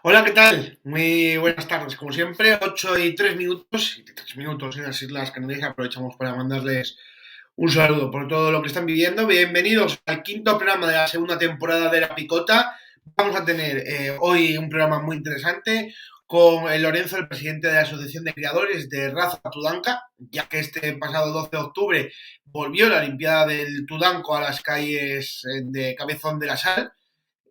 Hola, ¿qué tal? Muy buenas tardes. Como siempre, 8 y 3 minutos, y 3 minutos en las Islas Canarias. Aprovechamos para mandarles un saludo por todo lo que están viviendo. Bienvenidos al quinto programa de la segunda temporada de La Picota. Vamos a tener hoy un programa muy interesante con el Lorenzo, el presidente de la Asociación de Criadores de Raza Tudanca, ya que este pasado 12 de octubre volvió la limpiada del Tudanco a las calles de Cabezón de la Sal,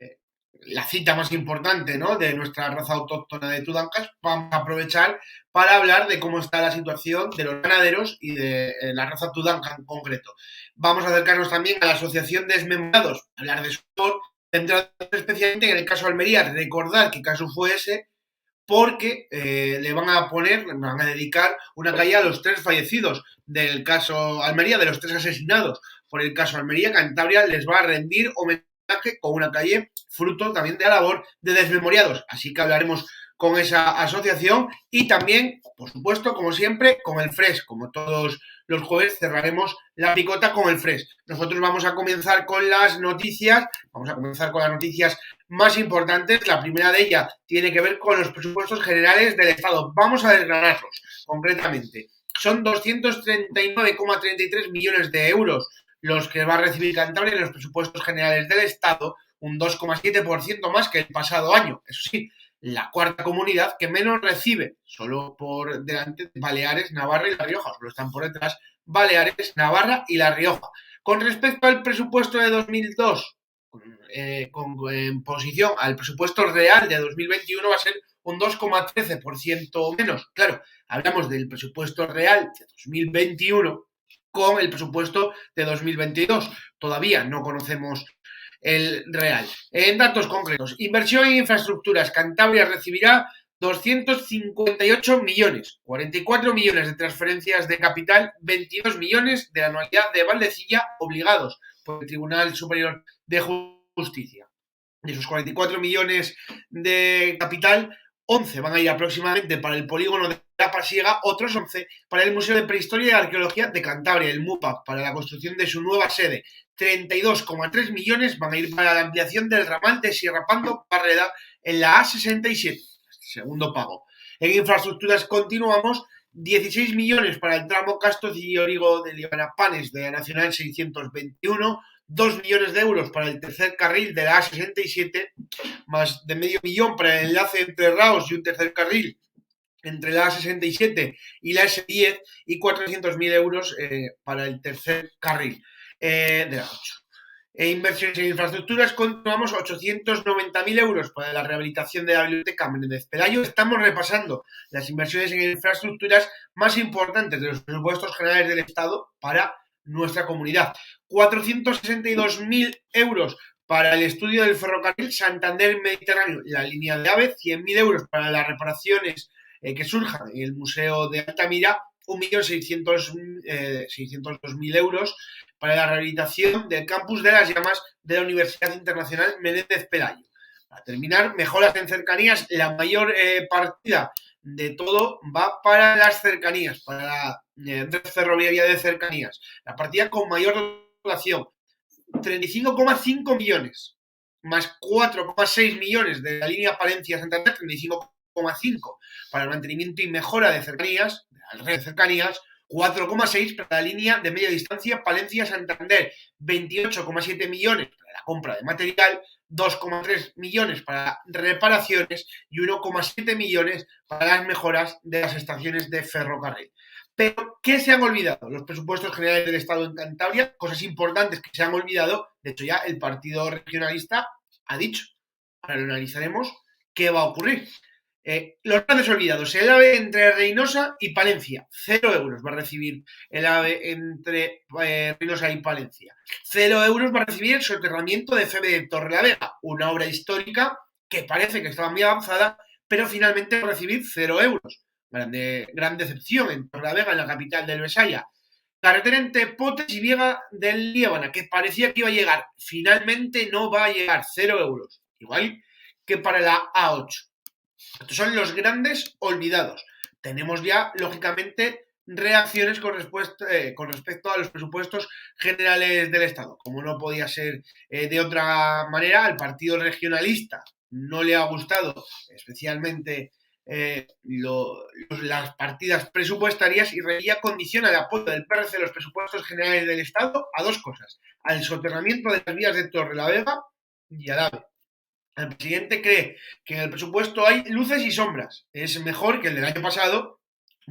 eh, la cita más importante, ¿no?, de nuestra raza autóctona de Tudancas. Vamos a aprovechar para hablar de cómo está la situación de los ganaderos y de la raza Tudanca en concreto. Vamos a acercarnos también a la Asociación de Desmembrados, hablar de su labor, centrado especialmente en el caso Almería, recordar qué caso fue ese, porque le van a dedicar una calle a los tres fallecidos del caso Almería, de los tres asesinados por el caso Almería. Cantabria les va a rendir homenaje con una calle fruto también de la labor de desmemoriados. Así que hablaremos con esa asociación y también, por supuesto, como siempre, con el FRES. Como todos los jueves cerraremos la picota con el FRES. Nosotros vamos a comenzar con las noticias, más importantes. La primera de ellas tiene que ver con los presupuestos generales del Estado. Vamos a desgranarlos concretamente. Son 239,33 millones de euros los que va a recibir Cantabria en los presupuestos generales del Estado, un 2,7% más que el pasado año. Eso sí, la cuarta comunidad que menos recibe, solo por delante de Baleares, Navarra y La Rioja, solo están por detrás Baleares, Navarra y La Rioja. Con respecto al presupuesto de 2002, en posición al presupuesto real de 2021, va a ser un 2,13% menos. Claro, hablamos del presupuesto real de 2021 con el presupuesto de 2022. Todavía no conocemos el real. En datos concretos, inversión en infraestructuras, Cantabria recibirá 258 millones, 44 millones de transferencias de capital, 22 millones de la anualidad de Valdecilla obligados por el Tribunal Superior de Justicia. De esos 44 millones de capital, 11 van a ir aproximadamente para el polígono de La Pasiega, otros 11 para el Museo de Prehistoria y Arqueología de Cantabria, el MUPAC, para la construcción de su nueva sede. 32,3 millones van a ir para la ampliación del ramal de Sierra Pando Barreda en la A67, segundo pago. En infraestructuras continuamos, 16 millones para el tramo Castos y Origo de Libanapanes de la Nacional 621, 2 millones de euros para el tercer carril de la A67, más de medio millón para el enlace entre Raos y un tercer carril entre la A67 y la S10, y 400.000 euros para el tercer carril de la 8. Inversiones en infraestructuras, continuamos, 890.000 euros para la rehabilitación de la biblioteca Menéndez Pelayo. Estamos repasando las inversiones en infraestructuras más importantes de los presupuestos generales del Estado para nuestra comunidad. 462.000 euros para el estudio del ferrocarril Santander-Mediterráneo, la línea de AVE, 100.000 euros para las reparaciones que surjan en el Museo de Altamira, 1.602.000 euros para la rehabilitación del campus de las llamas de la Universidad Internacional Menéndez Pelayo. Para terminar, mejoras en cercanías, la mayor partida de todo va para las cercanías, para la red ferroviaria de cercanías. La partida con mayor dotación, 35,5 millones, más 4,6 millones de la línea Palencia-Santander, 35,5 para el mantenimiento y mejora de cercanías, de la red de cercanías, 4,6 para la línea de media distancia Palencia-Santander, 28,7 millones para la compra de material, 2,3 millones para reparaciones y 1,7 millones para las mejoras de las estaciones de ferrocarril. Pero, ¿qué se han olvidado? Los presupuestos generales del Estado en Cantabria, cosas importantes que se han olvidado. De hecho, ya el Partido Regionalista ha dicho, ahora lo analizaremos, qué va a ocurrir. Los grandes olvidados, el AVE entre Reynosa y Palencia, 0 euros va a recibir el AVE entre Reynosa y Palencia. 0 euros va a recibir el soterramiento de FEB de Torrelavega, una obra histórica que parece que estaba muy avanzada, pero finalmente va a recibir 0 euros. Gran decepción en Torrelavega, en la capital del Besaya. Carretera entre Potes y Viega del Liébana, que parecía que iba a llegar, finalmente no va a llegar, 0 euros. Igual que para la A8. Estos son los grandes olvidados. Tenemos ya, lógicamente, reacciones con respecto a los presupuestos generales del Estado. Como no podía ser de otra manera, el Partido Regionalista no le ha gustado especialmente las partidas presupuestarias, y Revilla condiciona el apoyo del PRC a los presupuestos generales del Estado a dos cosas: al soterramiento de las vías de Torrelavega y al AVE. El presidente cree que en el presupuesto hay luces y sombras, es mejor que el del año pasado,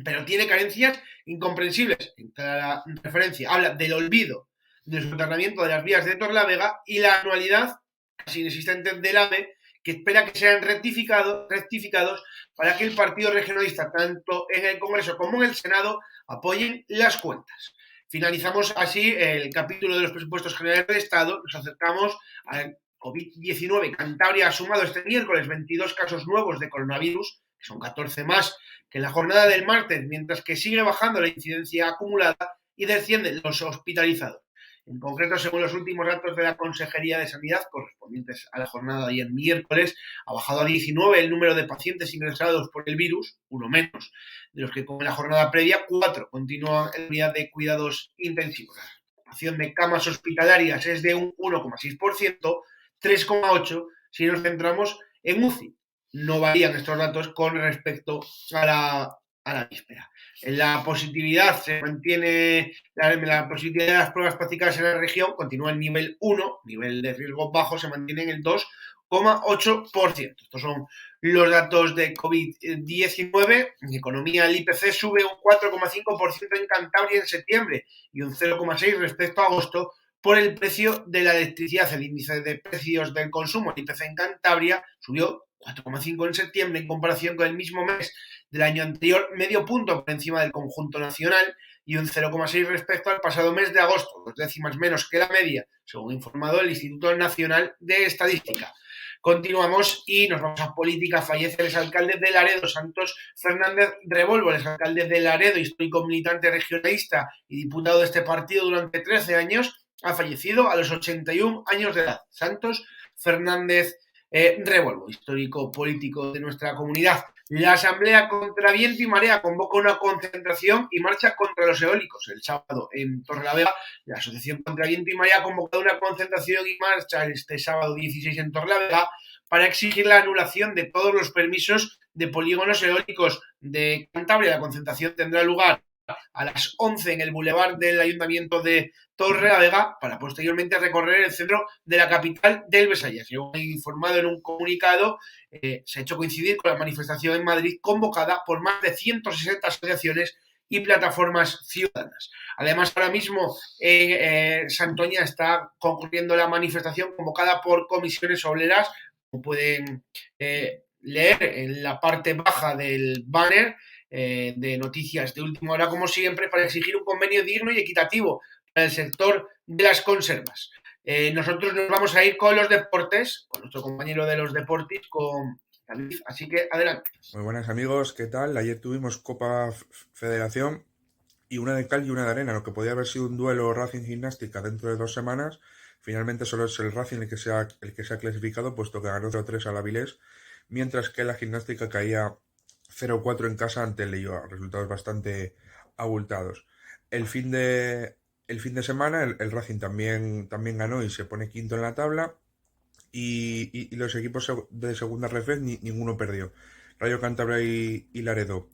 pero tiene carencias incomprensibles. En cada referencia habla del olvido del soterramiento de las vías de Torrelavega y la anualidad casi inexistente del AVE, que espera que sean rectificados para que el Partido Regionalista, tanto en el Congreso como en el Senado, apoyen las cuentas. Finalizamos así el capítulo de los presupuestos generales del Estado. Nos acercamos al COVID-19. Cantabria ha sumado este miércoles 22 casos nuevos de coronavirus, que son 14 más que en la jornada del martes, mientras que sigue bajando la incidencia acumulada y descienden los hospitalizados. En concreto, según los últimos datos de la Consejería de Sanidad, correspondientes a la jornada de ayer miércoles, ha bajado a 19 el número de pacientes ingresados por el virus, uno menos de los que con la jornada previa, 4 continúan en unidad de cuidados intensivos. La ocupación de camas hospitalarias es de un 1,6%, 3,8% si nos centramos en UCI. No varían estos datos con respecto a la víspera. La positividad se mantiene, la positividad de las pruebas practicadas en la región continúa en nivel 1, nivel de riesgo bajo se mantiene en el 2,8%. Estos son los datos de COVID-19. En economía, el IPC sube un 4,5% en Cantabria en septiembre y un 0,6% respecto a agosto por el precio de la electricidad. El índice de precios del consumo, el IPC en Cantabria, subió 4,5% en septiembre en comparación con el mismo mes del año anterior, medio punto por encima del conjunto nacional y un 0,6% respecto al pasado mes de agosto, 2 décimas menos que la media, según informado el Instituto Nacional de Estadística. Continuamos y nos vamos a política. Fallece el exalcalde de Laredo, Santos Fernández Revolvo. El exalcalde de Laredo, histórico militante regionalista y diputado de este partido durante 13 años, ha fallecido a los 81 años de edad. Santos Fernández Revolvo, histórico político de nuestra comunidad. La Asamblea contra Viento y Marea convoca una concentración y marcha contra los eólicos el sábado en Torrelavega. La Asociación contra Viento y Marea ha convocado una concentración y marcha este sábado 16 en Torrelavega para exigir la anulación de todos los permisos de polígonos eólicos de Cantabria. La concentración tendrá lugar a las 11 en el bulevar del Ayuntamiento de Torrelavega para posteriormente recorrer el centro de la capital del Besaya. Según ha informado en un comunicado, se ha hecho coincidir con la manifestación en Madrid convocada por más de 160 asociaciones y plataformas ciudadanas. Además, ahora mismo en Santoña está concurriendo la manifestación convocada por comisiones obreras, como pueden leer en la parte baja del banner de noticias de última hora, como siempre, para exigir un convenio digno y equitativo para el sector de las conservas. Nosotros nos vamos a ir con los deportes, con nuestro compañero de los deportes, con David, así que adelante. Muy buenas amigos, ¿qué tal? Ayer tuvimos Copa Federación y una de cal y una de arena, lo que podía haber sido un duelo Racing Gimnástica dentro de 2 semanas. Finalmente solo es el Racing el que se ha clasificado, puesto que ganó 0-3 al Avilés, mientras que la Gimnástica caía 0-4 en casa ante el Leioa, resultados bastante abultados. El fin de semana el Racing también ganó y se pone quinto en la tabla, y los equipos de segunda ref ninguno perdió. Rayo Cantabria y Laredo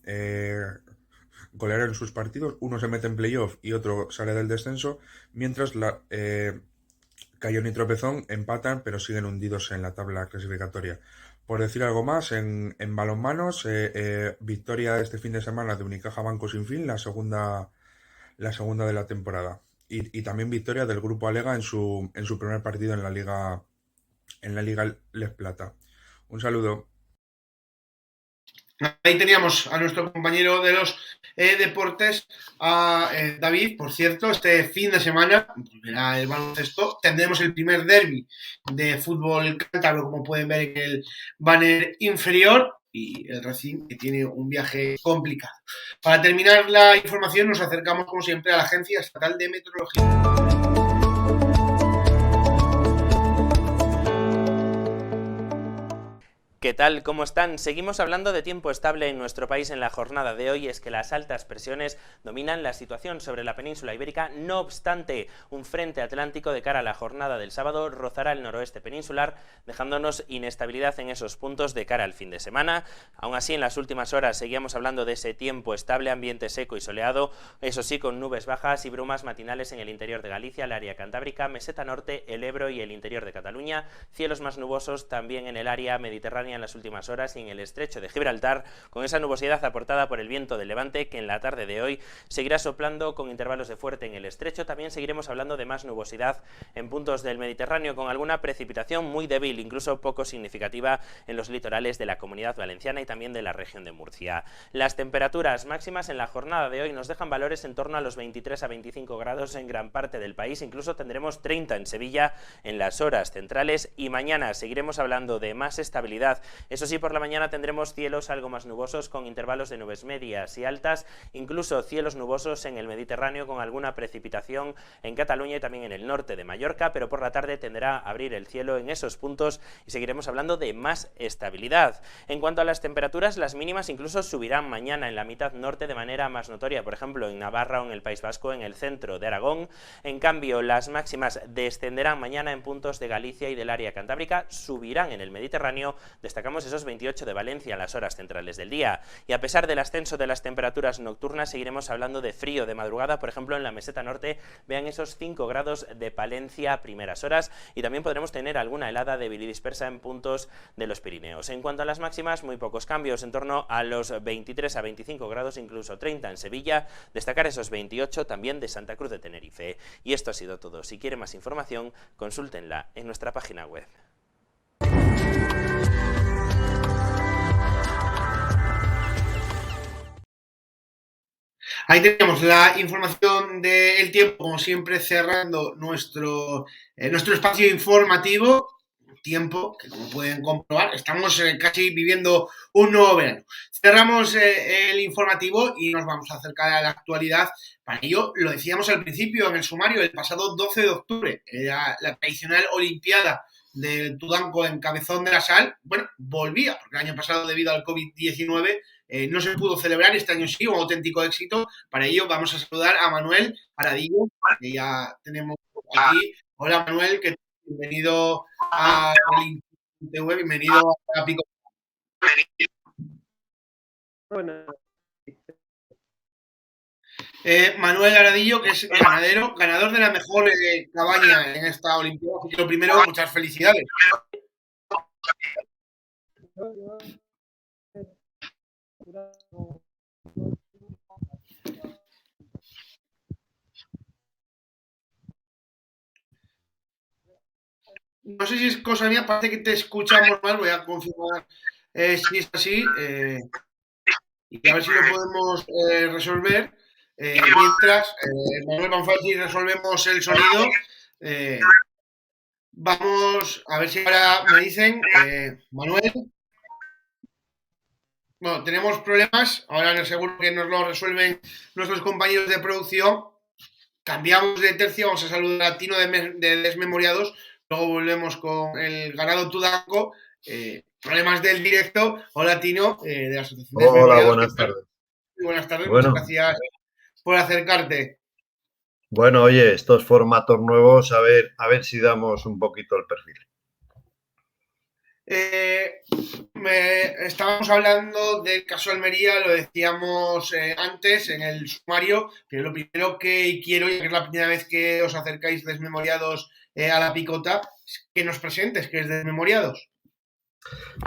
golearon sus partidos, uno se mete en playoff y otro sale del descenso, mientras Cayón y Tropezón empatan pero siguen hundidos en la tabla clasificatoria. Por decir algo más, en balonmanos, victoria este fin de semana de Unicaja Banco Sin Fin, la segunda de la temporada, y también victoria del Grupo Alega en su primer partido en la Liga Les Plata. Un saludo. Ahí teníamos a nuestro compañero de los deportes, a David. Por cierto, este fin de semana, volverá el baloncesto, tendremos el primer derbi de fútbol cántabro, como pueden ver en el banner inferior, y el Racing, que tiene un viaje complicado. Para terminar la información, nos acercamos como siempre a la Agencia Estatal de Meteorología. ¿Qué tal? ¿Cómo están? Seguimos hablando de tiempo estable en nuestro país en la jornada de hoy. Es que las altas presiones dominan la situación sobre la península ibérica. No obstante, un frente atlántico de cara a la jornada del sábado rozará el noroeste peninsular, dejándonos inestabilidad en esos puntos de cara al fin de semana. Aún así, en las últimas horas seguíamos hablando de ese tiempo estable, ambiente seco y soleado, eso sí, con nubes bajas y brumas matinales en el interior de Galicia, el área cantábrica, meseta norte, el Ebro y el interior de Cataluña. Cielos más nubosos también en el área mediterránea en las últimas horas y en el estrecho de Gibraltar, con esa nubosidad aportada por el viento del levante que en la tarde de hoy seguirá soplando con intervalos de fuerte en el estrecho. También seguiremos hablando de más nubosidad en puntos del Mediterráneo, con alguna precipitación muy débil, incluso poco significativa en los litorales de la Comunidad Valenciana y también de la región de Murcia. Las temperaturas máximas en la jornada de hoy nos dejan valores en torno a los 23 a 25 grados en gran parte del país, incluso tendremos 30 en Sevilla en las horas centrales, y mañana seguiremos hablando de más estabilidad. Eso sí, por la mañana tendremos cielos algo más nubosos con intervalos de nubes medias y altas, incluso cielos nubosos en el Mediterráneo con alguna precipitación en Cataluña y también en el norte de Mallorca, pero por la tarde tenderá a abrir el cielo en esos puntos y seguiremos hablando de más estabilidad. En cuanto a las temperaturas, las mínimas incluso subirán mañana en la mitad norte de manera más notoria, por ejemplo en Navarra o en el País Vasco, en el centro de Aragón. En cambio, las máximas descenderán mañana en puntos de Galicia y del área cantábrica, subirán en el Mediterráneo. Destacamos esos 28 de Valencia en las horas centrales del día. Y a pesar del ascenso de las temperaturas nocturnas, seguiremos hablando de frío de madrugada, por ejemplo en la meseta norte, vean esos 5 grados de Palencia a primeras horas, y también podremos tener alguna helada débil y dispersa en puntos de los Pirineos. En cuanto a las máximas, muy pocos cambios, en torno a los 23 a 25 grados, incluso 30 en Sevilla, destacar esos 28 también de Santa Cruz de Tenerife. Y esto ha sido todo. Si quieren más información, consúltenla en nuestra página web. Ahí tenemos la información del tiempo, como siempre, cerrando nuestro espacio informativo. Tiempo que, como pueden comprobar, estamos casi viviendo un nuevo verano. Cerramos el informativo y nos vamos a acercar a la actualidad. Para ello, lo decíamos al principio en el sumario, el pasado 12 de octubre, era la tradicional Olimpiada del Tudanco en Cabezón de la Sal. Bueno, volvía, porque el año pasado, debido al COVID-19, no se pudo celebrar. Este año sí, un auténtico éxito. Para ello vamos a saludar a Manuel Aradillo, que ya tenemos aquí. Hola Manuel, bienvenido a TV, bienvenido a Pico. Bueno. Manuel Aradillo, que es ganador de la mejor cabaña en esta Olimpiada. Así que lo primero, muchas felicidades. No sé si es cosa mía, parece que te escuchamos mal, voy a confirmar si es así y a ver si lo podemos resolver. Mientras, Manuel, vamos a ver si resolvemos el sonido. Vamos a ver si ahora me dicen, Manuel. Bueno, tenemos problemas, ahora seguro que nos lo resuelven nuestros compañeros de producción. Cambiamos de tercio, vamos a saludar a Tino de Desmemoriados, luego volvemos con el ganado Tudanco. Problemas del directo. Hola Tino, de la Asociación de Hola, buenas tardes. Buenas tardes, bueno, muchas gracias por acercarte. Bueno, oye, estos formatos nuevos, a ver si damos un poquito el perfil. Estábamos hablando del caso Almería, lo decíamos antes en el sumario, pero lo primero que quiero, ya que es la primera vez que os acercáis Desmemoriados a la picota, es que nos presentes qué es Desmemoriados.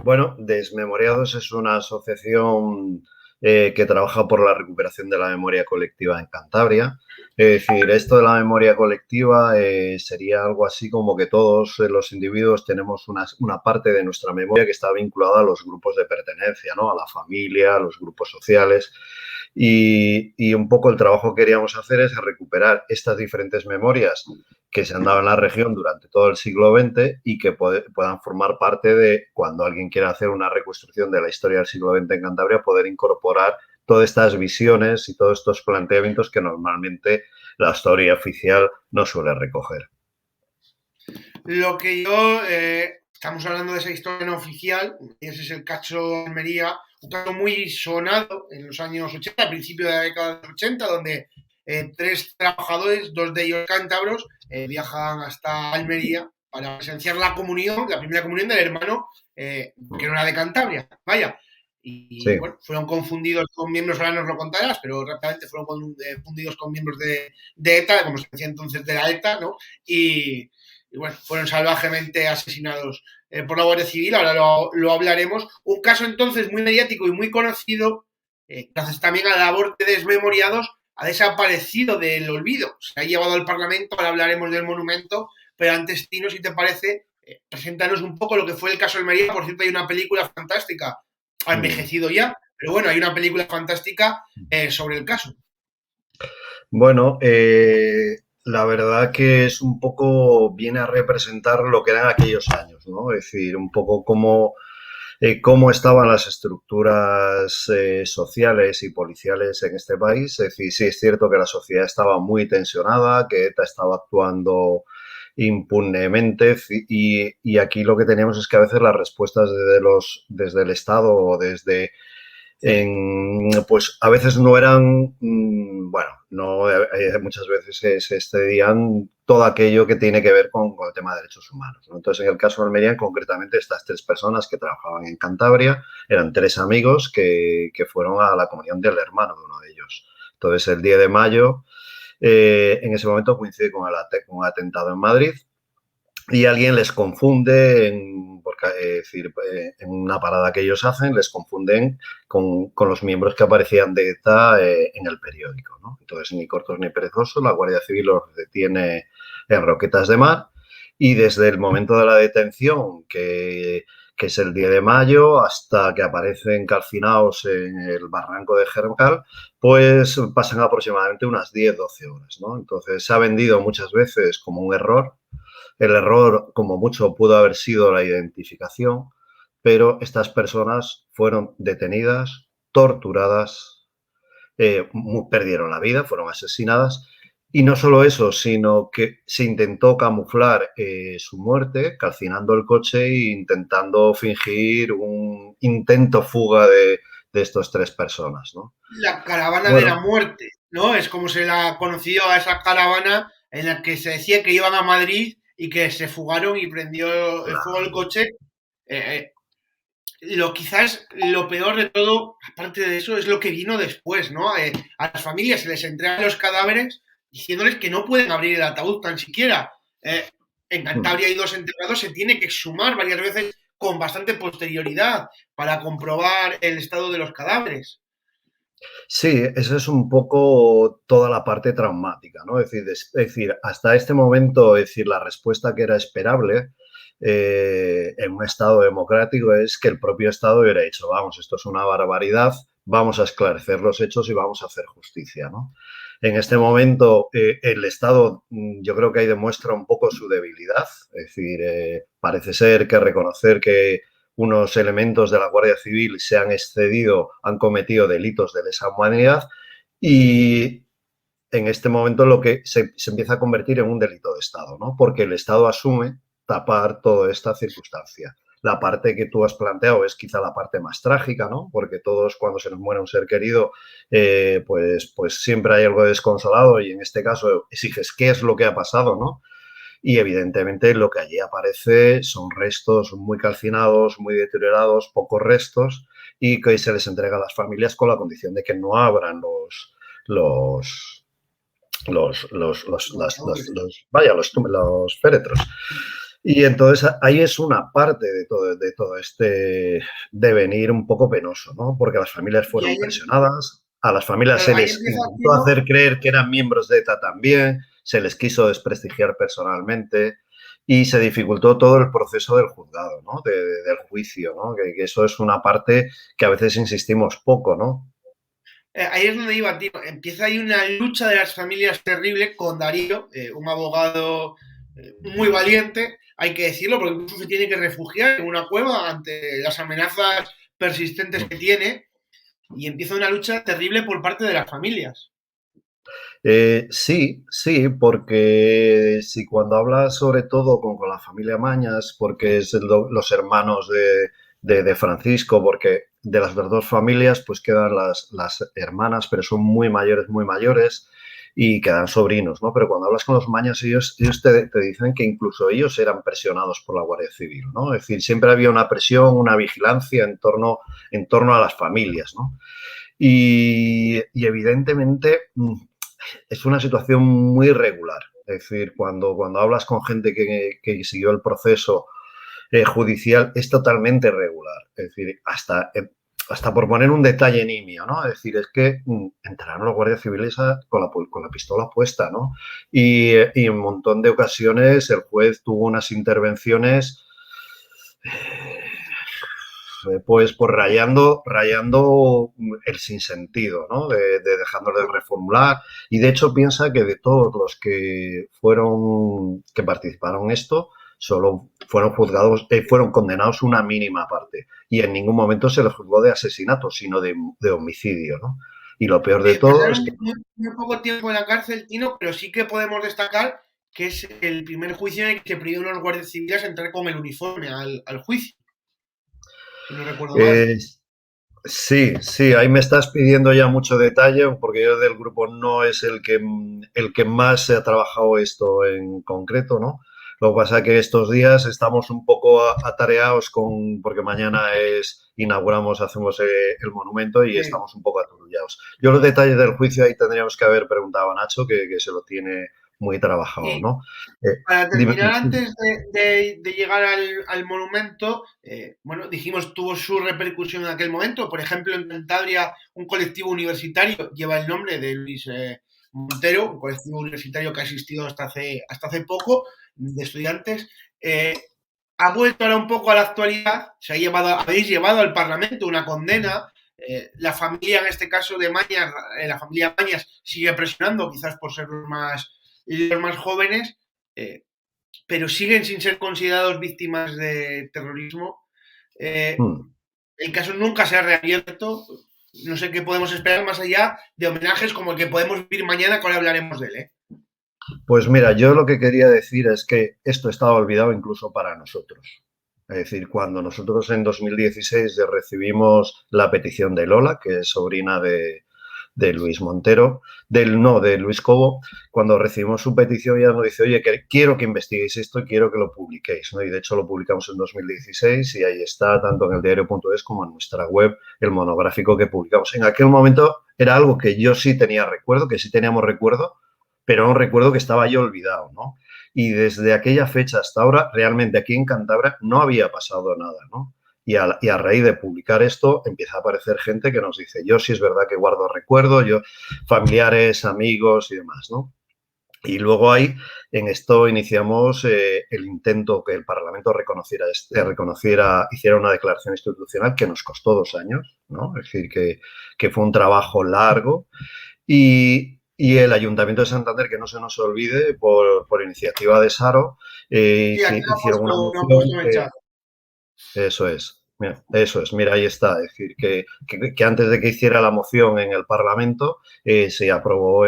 Bueno, Desmemoriados es una asociación que trabaja por la recuperación de la memoria colectiva en Cantabria. Es decir, esto de la memoria colectiva sería algo así como que todos los individuos tenemos una parte de nuestra memoria que está vinculada a los grupos de pertenencia, ¿no? A la familia, a los grupos sociales. Y un poco el trabajo que queríamos hacer es recuperar estas diferentes memorias que se han dado en la región durante todo el siglo XX y que puedan formar parte de, cuando alguien quiera hacer una reconstrucción de la historia del siglo XX en Cantabria, poder incorporar todas estas visiones y todos estos planteamientos que normalmente la historia oficial no suele recoger. Lo que yo estamos hablando de esa historia no oficial, ese es el caso Almería, un caso muy sonado en los años 80, al principio de la década de los 80, donde 3 trabajadores, 2 de ellos cántabros, viajan hasta Almería para presenciar la comunión, la primera comunión del hermano que no era de Cantabria, vaya. Y Sí. bueno, fueron confundidos con miembros, ahora nos lo contarás, pero rápidamente fueron confundidos con miembros de ETA, como se decía entonces de la ETA, ¿no? Y bueno, fueron salvajemente asesinados por la Guardia Civil, ahora lo hablaremos. Un caso entonces muy mediático y muy conocido, gracias también a la labor de desmemoriados, ha desaparecido del olvido. Se ha llevado al Parlamento, ahora hablaremos del monumento, pero antes, Tino, si te parece, preséntanos un poco lo que fue el caso Almería. Por cierto, hay una película fantástica, ha envejecido ya, pero bueno, hay una película fantástica sobre el caso. Bueno, la verdad que es un poco, viene a representar lo que eran aquellos años, ¿no? Es decir, un poco cómo estaban las estructuras sociales y policiales en este país. Es decir, sí es cierto que la sociedad estaba muy tensionada, que ETA estaba actuando impunemente y aquí lo que teníamos es que a veces las respuestas desde el Estado o pues a veces no eran, bueno, no, muchas veces se excedían todo aquello que tiene que ver con el tema de derechos humanos, ¿no? Entonces, en el caso de Almería, concretamente, estas 3 personas que trabajaban en Cantabria eran 3 amigos que fueron a la comunión del hermano de uno de ellos. Entonces, el 10 de mayo, en ese momento coincide con un atentado en Madrid. Y alguien les confunde, en una parada que ellos hacen, les confunden con los miembros que aparecían de ETA en el periódico, ¿no? Entonces, ni cortos ni perezosos, la Guardia Civil los detiene en Roquetas de Mar y desde el momento de la detención, que es el 10 de mayo, hasta que aparecen calcinados en el barranco de Jercal, pues pasan aproximadamente unas 10-12 horas, ¿no? Entonces, se ha vendido muchas veces como un error. El error, como mucho, pudo haber sido la identificación, pero estas personas fueron detenidas, torturadas, perdieron la vida, fueron asesinadas. Y no solo eso, sino que se intentó camuflar su muerte calcinando el coche e intentando fingir un intento fuga de estas 3 personas, ¿no? La caravana de Bueno, la muerte, ¿no? Es como se la conoció a esa caravana en la que se decía que iban a Madrid y que se fugaron y prendió el fuego el coche. Eh, Quizás lo peor de todo, aparte de eso, es lo que vino después, ¿no? A las familias se les entregan los cadáveres diciéndoles que no pueden abrir el ataúd tan siquiera. En Cantabria hay 2 enterrados, se tiene que exhumar varias veces con bastante posterioridad para comprobar el estado de los cadáveres. sí, esa es un poco toda la parte traumática, ¿no? Es decir, hasta este momento, es decir, la respuesta que era esperable en un Estado democrático es que el propio Estado hubiera dicho, vamos, esto es una barbaridad, vamos a esclarecer los hechos y vamos a hacer justicia, ¿no? En este momento, el Estado, yo creo que ahí demuestra un poco su debilidad, es decir, parece ser que reconocer que unos elementos de la Guardia Civil se han excedido, han cometido delitos de lesa humanidad y en este momento lo que se empieza a convertir en un delito de Estado, ¿no? Porque el Estado asume tapar toda esta circunstancia. La parte que tú has planteado es quizá la parte más trágica, ¿no? Porque todos cuando se nos muere un ser querido, pues siempre hay algo desconsolado y en este caso exiges qué es lo que ha pasado, ¿no? Y evidentemente lo que allí aparece son restos muy calcinados, muy deteriorados, pocos restos, y que se les entrega a las familias con la condición de que no abran los féretros. Y entonces ahí es una parte de todo este devenir un poco penoso, ¿no? Porque las familias Y fueron ahí, presionadas, a las familias claro, se ahí les empieza intentó Tino, hacer creer que eran miembros de ETA también, se les quiso desprestigiar personalmente y se dificultó todo el proceso del juzgado, ¿no? Del juicio, ¿no? Que eso es una parte que a veces insistimos poco, ¿no? ahí es donde iba, tío. Empieza ahí una lucha de las familias terrible con Darío, un abogado muy valiente, hay que decirlo, porque incluso se tiene que refugiar en una cueva ante las amenazas persistentes que tiene, y empieza una lucha terrible por parte de las familias. Sí, sí, porque si cuando hablas sobre todo con la familia Mañas, porque es los hermanos de Francisco, porque de las dos familias pues quedan las hermanas, pero son muy mayores y quedan sobrinos, ¿no? Pero cuando hablas con los Mañas, ellos te dicen que incluso ellos eran presionados por la Guardia Civil, ¿no? Es decir, siempre había una presión, una vigilancia en torno a las familias, ¿no? Y evidentemente es una situación muy irregular. Es decir, cuando hablas con gente que siguió el proceso judicial, es totalmente irregular. Es decir, hasta por poner un detalle nimio, ¿no? Es decir, es que entraron los guardias civiles con la pistola puesta, ¿no? Y en un montón de ocasiones el juez tuvo unas intervenciones pues rayando el sinsentido, ¿no? De dejándole de reformular. Y de hecho piensa que de todos los que participaron en esto, solo fueron juzgados, fueron condenados una mínima parte. Y en ningún momento se les juzgó de asesinato, sino de homicidio, ¿no? Y lo peor de todo es Pasaron que muy poco tiempo en la cárcel, Tino, pero sí que podemos destacar que es el primer juicio en el que prohibieron a los guardias civiles entrar con el uniforme al juicio, si no recuerdo mal. eh, sí, sí, ahí me estás pidiendo ya mucho detalle, porque yo del grupo no es el que más se ha trabajado esto en concreto, ¿no? Lo que pasa es que estos días estamos un poco atareados porque mañana hacemos el monumento y Sí. estamos un poco aturullados. Yo los detalles del juicio ahí tendríamos que haber preguntado a Nacho, que se lo tiene muy trabajado, Y ¿no? Eh, para dime. terminar, antes de llegar al monumento, bueno, dijimos, tuvo su repercusión en aquel momento. Por ejemplo, en Cantabria, un colectivo universitario lleva el nombre de Luis Montero, un colectivo universitario que ha existido hasta hace poco, de estudiantes. Ha vuelto ahora un poco a la actualidad, habéis llevado al Parlamento una condena. La familia, en este caso de Mañas, la familia Mañas sigue presionando, quizás por ser los más jóvenes, eh, pero siguen sin ser considerados víctimas de terrorismo. Eh, Mm. el caso nunca se ha reabierto. No sé qué podemos esperar más allá de homenajes como el que podemos vivir mañana, que ahora hablaremos de él. Pues mira, yo lo que quería decir es que esto estaba olvidado incluso para nosotros. Es decir, cuando nosotros en 2016 recibimos la petición de Lola, que es sobrina de Luis Montero, de Luis Cobo, cuando recibimos su petición ya nos dice, oye, que quiero que investiguéis esto y quiero que lo publiquéis, ¿no? Y de hecho lo publicamos en 2016 y ahí está, tanto en el diario.es como en nuestra web, el monográfico que publicamos. En aquel momento era algo que yo sí tenía recuerdo, que sí teníamos recuerdo, pero era un recuerdo que estaba yo olvidado, ¿no? Y desde aquella fecha hasta ahora, realmente aquí en Cantabria no había pasado nada, ¿no? Y a raíz de publicar esto, empieza a aparecer gente que nos dice, yo sí es verdad que guardo recuerdo, yo, familiares, amigos y demás, ¿no? Y luego ahí, en esto iniciamos el intento que el Parlamento hiciera una declaración institucional que nos costó 2 años, ¿no? Es decir, que fue un trabajo largo y el Ayuntamiento de Santander, que no se nos olvide, por iniciativa de Saro, Sí, aquí hicieron una lo han puesto moción en el chat. eso es. Mira, eso es, mira, ahí está. Es decir, que antes de que hiciera la moción en el Parlamento, se aprobó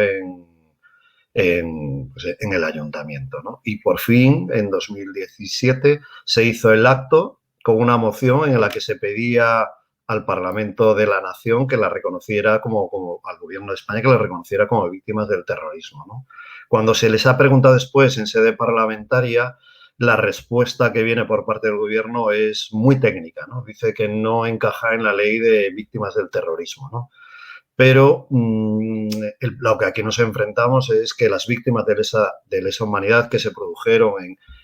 pues, en el Ayuntamiento, ¿no? Y por fin, en 2017, se hizo el acto con una moción en la que se pedía al Parlamento de la Nación que la reconociera como al Gobierno de España que la reconociera como víctimas del terrorismo, ¿no? Cuando se les ha preguntado después en sede parlamentaria, la respuesta que viene por parte del Gobierno es muy técnica, ¿no? Dice que no encaja en la ley de víctimas del terrorismo, ¿no? Pero lo que aquí nos enfrentamos es que las víctimas de lesa humanidad que se produjeron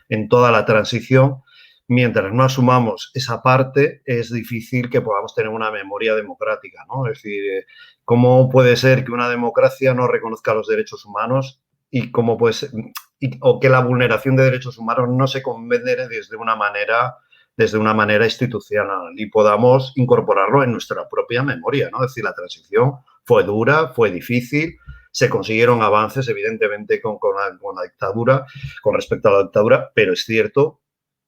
en toda la transición, mientras no asumamos esa parte, es difícil que podamos tener una memoria democrática, ¿no? Es decir, ¿cómo puede ser que una democracia no reconozca los derechos humanos y cómo puede ser, o que la vulneración de derechos humanos no se condene desde una manera institucional y podamos incorporarlo en nuestra propia memoria, ¿no? Es decir, la transición fue dura, fue difícil, se consiguieron avances, evidentemente, con la dictadura, con respecto a la dictadura, pero es cierto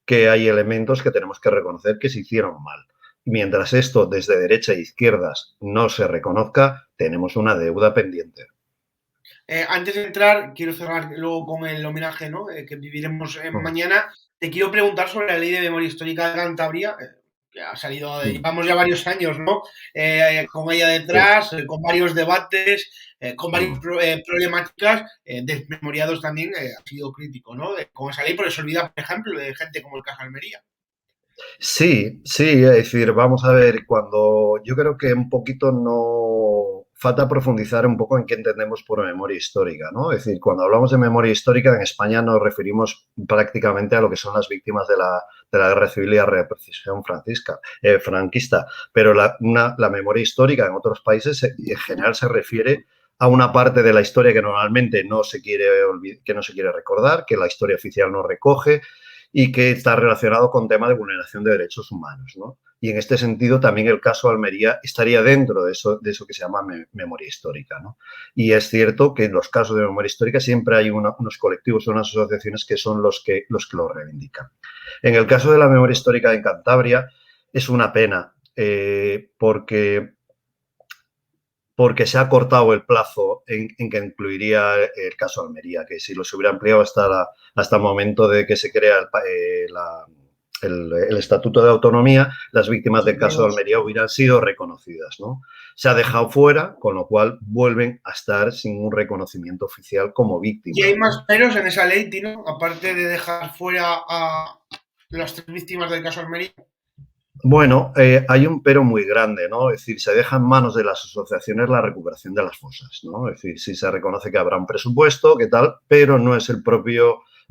que hay elementos que tenemos que reconocer que se hicieron mal. Mientras esto desde derecha e izquierdas no se reconozca, tenemos una deuda pendiente. Antes de entrar, quiero cerrar luego con el homenaje, ¿no? Que viviremos mañana. Te quiero preguntar sobre la Ley de Memoria Histórica de Cantabria, que ha salido, llevamos ya varios años, ¿no? Con ella detrás, con varios debates, con varias problemáticas, desmemoriados también, ha sido crítico, ¿no? Con esa ley, porque se olvida, por ejemplo, de gente como el caso Almería. Sí, sí, es decir, vamos a ver, cuando yo creo que un poquito no falta profundizar un poco en qué entendemos por memoria histórica, ¿no? Es decir, cuando hablamos de memoria histórica en España nos referimos prácticamente a lo que son las víctimas de la Guerra Civil y la represión franquista, pero la memoria histórica en otros países en general se refiere a una parte de la historia que normalmente no se quiere que no se quiere recordar, que la historia oficial no recoge y que está relacionado con temas de vulneración de derechos humanos, ¿no? Y en este sentido también el caso Almería estaría dentro de eso que se llama memoria histórica, ¿no? Y es cierto que en los casos de memoria histórica siempre hay unos colectivos o unas asociaciones que son los que lo reivindican. En el caso de la memoria histórica en Cantabria es una pena porque se ha cortado el plazo en que incluiría el caso Almería, que si lo se hubiera ampliado hasta el momento de que se crea el Estatuto de Autonomía, las víctimas del caso de Almería hubieran sido reconocidas, ¿no? Se ha dejado fuera, con lo cual vuelven a estar sin un reconocimiento oficial como víctimas. ¿Y hay más peros en esa ley, Tino? Aparte de dejar fuera a las 3 víctimas del caso Almería. Bueno, hay un pero muy grande, ¿no? Es decir, se deja en manos de las asociaciones la recuperación de las fosas, ¿no? Es decir, sí se reconoce que habrá un presupuesto, que tal, pero no es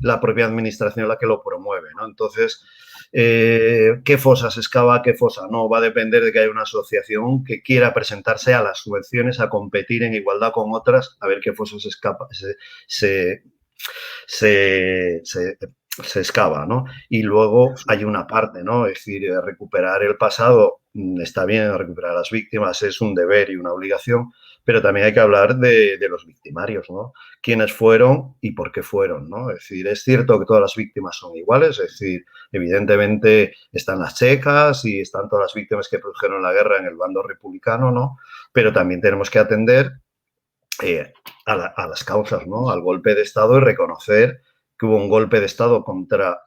la propia administración la que lo promueve, ¿no? Entonces, ¿qué fosas excava, qué fosa no? Va a depender de que haya una asociación que quiera presentarse a las subvenciones, a competir en igualdad con otras, a ver qué fosas se excava, ¿no? Y luego hay una parte, ¿no? Es decir, recuperar el pasado está bien, recuperar a las víctimas es un deber y una obligación, pero también hay que hablar de los victimarios, ¿no? Quiénes fueron y por qué fueron, ¿no? Es decir, es cierto que todas las víctimas son iguales, es decir, evidentemente están las checas y están todas las víctimas que produjeron la guerra en el bando republicano, ¿no? Pero también tenemos que atender a las causas, ¿no? Al golpe de Estado y reconocer que hubo un golpe de Estado contra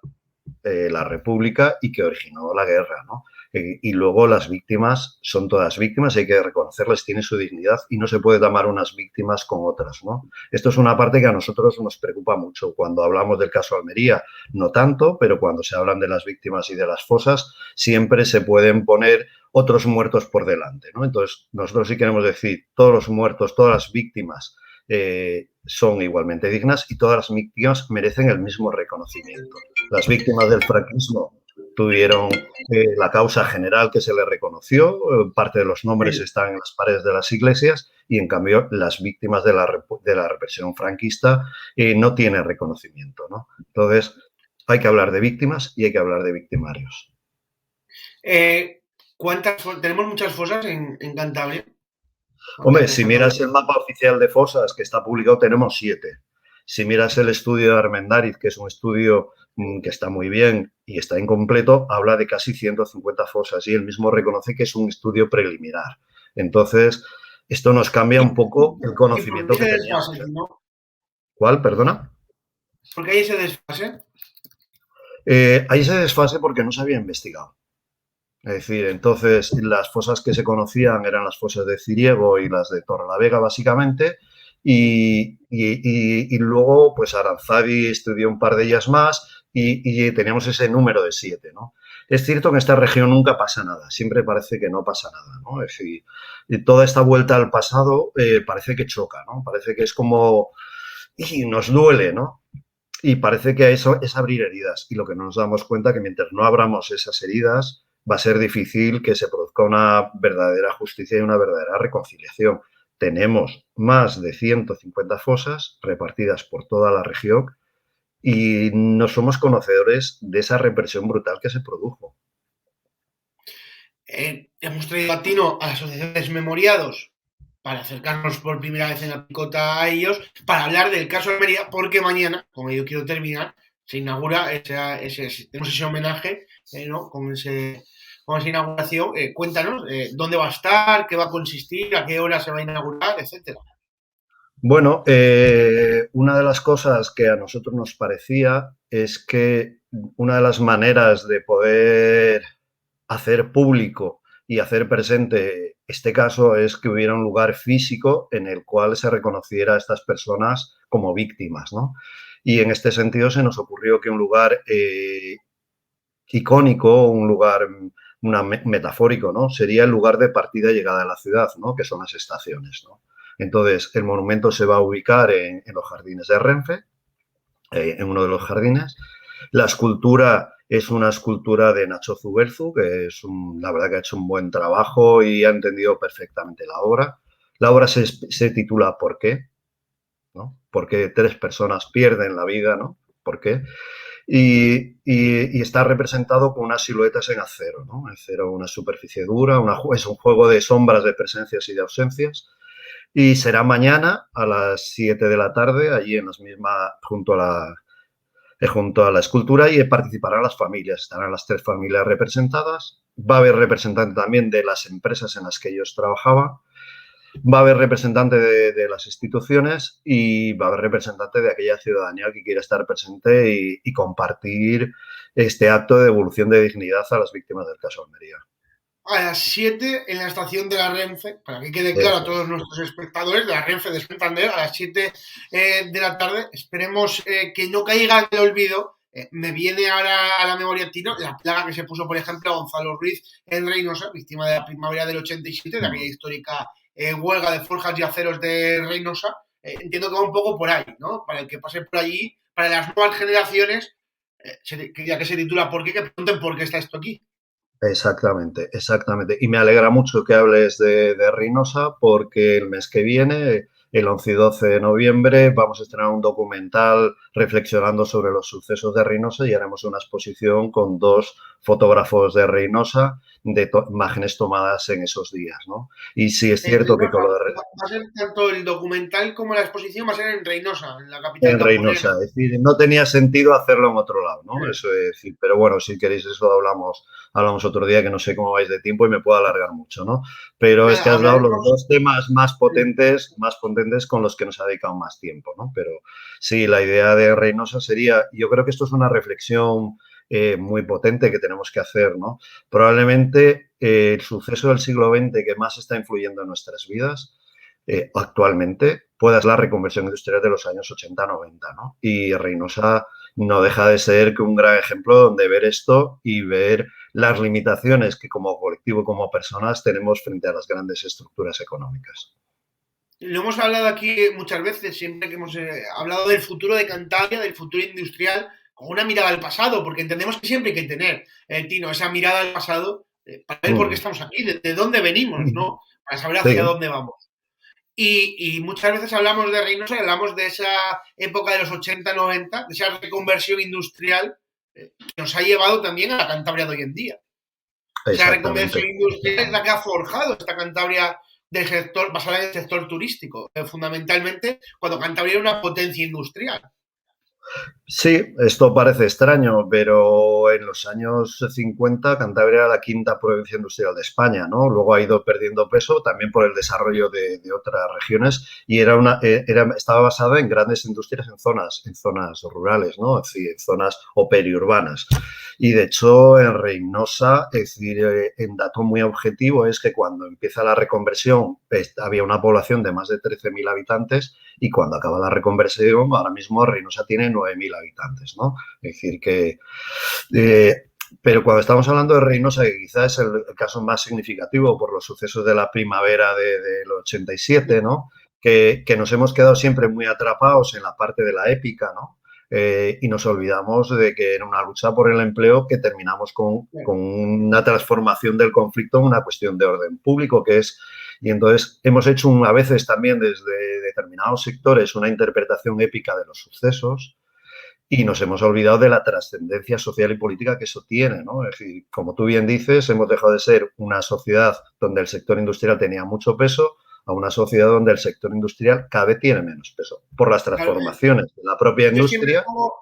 la República y que originó la guerra, ¿no? Y luego las víctimas son todas víctimas, hay que reconocerles, tienen su dignidad y no se puede tomar unas víctimas con otras, ¿no? Esto es una parte que a nosotros nos preocupa mucho. Cuando hablamos del caso Almería, no tanto, pero cuando se hablan de las víctimas y de las fosas, siempre se pueden poner otros muertos por delante, ¿no? Entonces, nosotros sí queremos decir, todos los muertos, todas las víctimas son igualmente dignas y todas las víctimas merecen el mismo reconocimiento. Las víctimas del franquismo tuvieron la causa general que se les reconoció, parte de los nombres están en las paredes de las iglesias y en cambio las víctimas de la represión franquista no tienen reconocimiento, ¿no? Entonces hay que hablar de víctimas y hay que hablar de victimarios. ¿Tenemos muchas fosas en Cantabria? Hombre, si miras el mapa oficial de fosas que está publicado, tenemos 7. Si miras el estudio de Armendáriz, que es un estudio que está muy bien y está incompleto, habla de casi 150 fosas y él mismo reconoce que es un estudio preliminar. Entonces, esto nos cambia un poco el conocimiento que teníamos. ¿Cuál? Perdona. ¿Por qué hay ese desfase? Hay ese desfase porque no se había investigado. Es decir, entonces las fosas que se conocían eran las fosas de Ciriego y las de Torrelavega, básicamente, y luego pues Aranzadi estudió un par de ellas más y teníamos ese número de 7, ¿no? Es cierto que en esta región nunca pasa nada, siempre parece que no pasa nada, ¿no? Es decir, toda esta vuelta al pasado parece que choca, ¿no? Parece que es como... y nos duele, ¿no? Y parece que eso es abrir heridas y lo que no nos damos cuenta que mientras no abramos esas heridas va a ser difícil que se produzca una verdadera justicia y una verdadera reconciliación. Tenemos más de 150 fosas repartidas por toda la región y no somos conocedores de esa represión brutal que se produjo. Hemos traído a Tino a la Asociación de Desmemoriados para acercarnos por primera vez en la picota a ellos, para hablar del caso de Almería, porque mañana, como yo quiero terminar, se inaugura tenemos ese homenaje, ¿no? Con esa inauguración. Cuéntanos dónde va a estar, qué va a consistir, a qué hora se va a inaugurar, etcétera. Bueno, una de las cosas que a nosotros nos parecía es que una de las maneras de poder hacer público y hacer presente este caso es que hubiera un lugar físico en el cual se reconociera a estas personas como víctimas, ¿no? Y en este sentido se nos ocurrió que un lugar icónico, un lugar metafórico, ¿no? Sería el lugar de partida y llegada de la ciudad, ¿no? Que son las estaciones, ¿no? Entonces, el monumento se va a ubicar en los jardines de Renfe, en uno de los jardines. La escultura es una escultura de Nacho Zubelzu, que es la verdad que ha hecho un buen trabajo y ha entendido perfectamente la obra. La obra se titula ¿Por qué? ¿No? ¿Por qué 3 personas pierden la vida? ¿No? ¿Por qué? Y está representado con unas siluetas en acero, ¿no? Acero, una superficie dura, es un juego de sombras, de presencias y de ausencias. Y será mañana a las 7 de la tarde, allí en las mismas, junto a la escultura, y participarán las familias. Estarán las 3 familias representadas. Va a haber representante también de las empresas en las que ellos trabajaban. Va a haber representante de las instituciones y va a haber representante de aquella ciudadanía que quiera estar presente y compartir este acto de devolución de dignidad a las víctimas del caso Almería. A las 7 en la estación de la Renfe, para que quede claro a todos nuestros espectadores, de la Renfe de Santander, a las 7 de la tarde. Esperemos que no caiga en el olvido. Me viene ahora a la memoria, Tino, la plaga que se puso, por ejemplo, a Gonzalo Ruiz en Reynosa, víctima de la primavera del 87, de aquella histórica huelga de forjas y aceros de Reynosa. Entiendo que va un poco por ahí, ¿no? Para el que pase por allí, para las nuevas generaciones, ya que se titula ¿Por qué? Que pregunten por qué está esto aquí. Exactamente, exactamente. Y me alegra mucho que hables de Reynosa porque el mes que viene, el 11 y 12 de noviembre, vamos a estrenar un documental reflexionando sobre los sucesos de Reynosa y haremos una exposición con 2 fotógrafos de Reynosa de imágenes tomadas en esos días, ¿no? Y sí es cierto que con lo de Va a ser tanto el documental como la exposición va a ser en Reynosa, en la capital en carbonera. Reynosa, es decir, no tenía sentido hacerlo en otro lado, ¿no? Sí. Eso es decir, pero bueno, si queréis eso hablamos otro día, que no sé cómo vais de tiempo y me puedo alargar mucho, ¿no? Pero es que has dado los Hablaremos. 2 temas más potentes con los que nos ha dedicado más tiempo, ¿no? Pero sí, la idea de Reynosa sería, yo creo que esto es una reflexión muy potente que tenemos que hacer, ¿no? Probablemente el suceso del siglo XX que más está influyendo en nuestras vidas actualmente pueda ser la reconversión industrial de los años 80-90, ¿no? Y Reynosa no deja de ser que un gran ejemplo donde ver esto y ver las limitaciones que como colectivo, como personas, tenemos frente a las grandes estructuras económicas. Lo hemos hablado aquí muchas veces, siempre que hemos hablado del futuro de Cantabria, del futuro industrial, con una mirada al pasado, porque entendemos que siempre hay que tener, Tino, esa mirada al pasado para ver por qué estamos aquí, de dónde venimos, ¿no? Para saber hacia Sí, dónde vamos. Y muchas veces hablamos de Reynosa, hablamos de esa época de los 80-90, de esa reconversión industrial que nos ha llevado también a la Cantabria de hoy en día. Esa reconversión exactamente. industrial es la que ha forjado esta Cantabria del sector, basada en el sector turístico, fundamentalmente cuando Cantabria era una potencia industrial. Sí, esto parece extraño, pero en los años 50 Cantabria era la quinta provincia industrial de España, ¿no? Luego ha ido perdiendo peso también por el desarrollo de otras regiones y estaba basada en grandes industrias en zonas rurales, ¿no? Es decir, en zonas o periurbanas. Y de hecho, en Reynosa, es decir, en dato muy objetivo es que cuando empieza la reconversión había una población de más de 13.000 habitantes y cuando acaba la reconversión, ahora mismo Reynosa tiene 9.000 habitantes, ¿no? Es decir, que... pero cuando estamos hablando de Reynosa, que quizás es el caso más significativo por los sucesos de la primavera del 87, ¿no? Que nos hemos quedado siempre muy atrapados en la parte de la épica, ¿no? Y nos olvidamos de que era una lucha por el empleo que terminamos con una transformación del conflicto en una cuestión de orden público, que es... Y entonces hemos hecho a veces también desde determinados sectores una interpretación épica de los sucesos y nos hemos olvidado de la trascendencia social y política que eso tiene, ¿no? Es decir, como tú bien dices, hemos dejado de ser una sociedad donde el sector industrial tenía mucho peso a una sociedad donde el sector industrial cada vez tiene menos peso por las Claro, transformaciones de la propia yo siempre industria. pongo,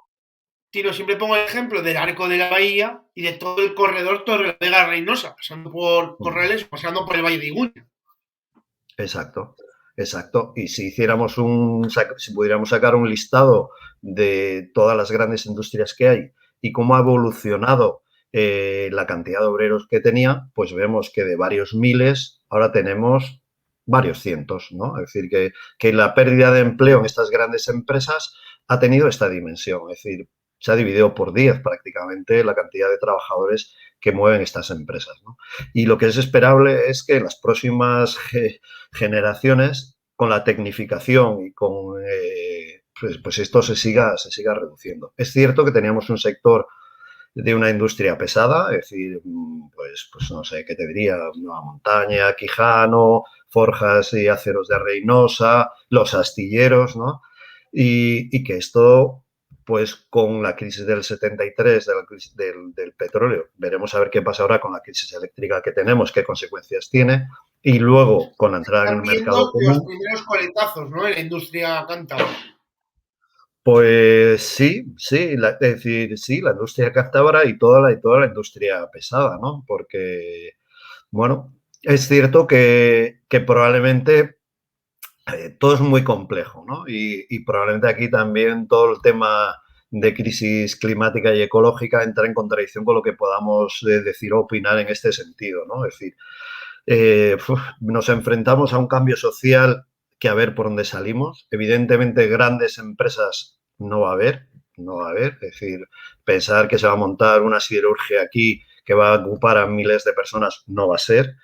Tino, siempre pongo el ejemplo del Arco de la Bahía y de todo el corredor Torrelavega-Reynosa, pasando por Corrales, pasando por el Valle de Iguña. Exacto. Exacto. Y si si pudiéramos sacar un listado de todas las grandes industrias que hay y cómo ha evolucionado la cantidad de obreros que tenía, pues vemos que de varios miles ahora tenemos varios cientos, ¿no? Es decir, que la pérdida de empleo en estas grandes empresas ha tenido esta dimensión. Es decir, se ha dividido por 10 prácticamente la cantidad de trabajadores que mueven estas empresas, ¿no? Y lo que es esperable es que en las próximas generaciones, con la tecnificación y con pues esto se siga reduciendo. Es cierto que teníamos un sector de una industria pesada, es decir, pues no sé qué te diría, Nueva Montaña, Quijano, Forjas y Aceros de Reynosa, los astilleros, ¿no? Y que esto, pues con la crisis del 73, de la crisis del petróleo, veremos a ver qué pasa ahora con la crisis eléctrica que tenemos, qué consecuencias tiene, y luego con la entrada en el mercado común. Los primeros coletazos, ¿no? En la industria cántabra. Pues sí, es decir, sí, la industria cántabra y toda la industria pesada, ¿no? Porque, bueno, es cierto que probablemente todo es muy complejo, ¿no? Y probablemente aquí también todo el tema de crisis climática y ecológica entra en contradicción con lo que podamos decir o opinar en este sentido, ¿no? Es decir, nos enfrentamos a un cambio social que a ver por dónde salimos. Evidentemente, grandes empresas no va a haber, es decir, pensar que se va a montar una siderurgia aquí que va a ocupar a miles de personas no va a ser.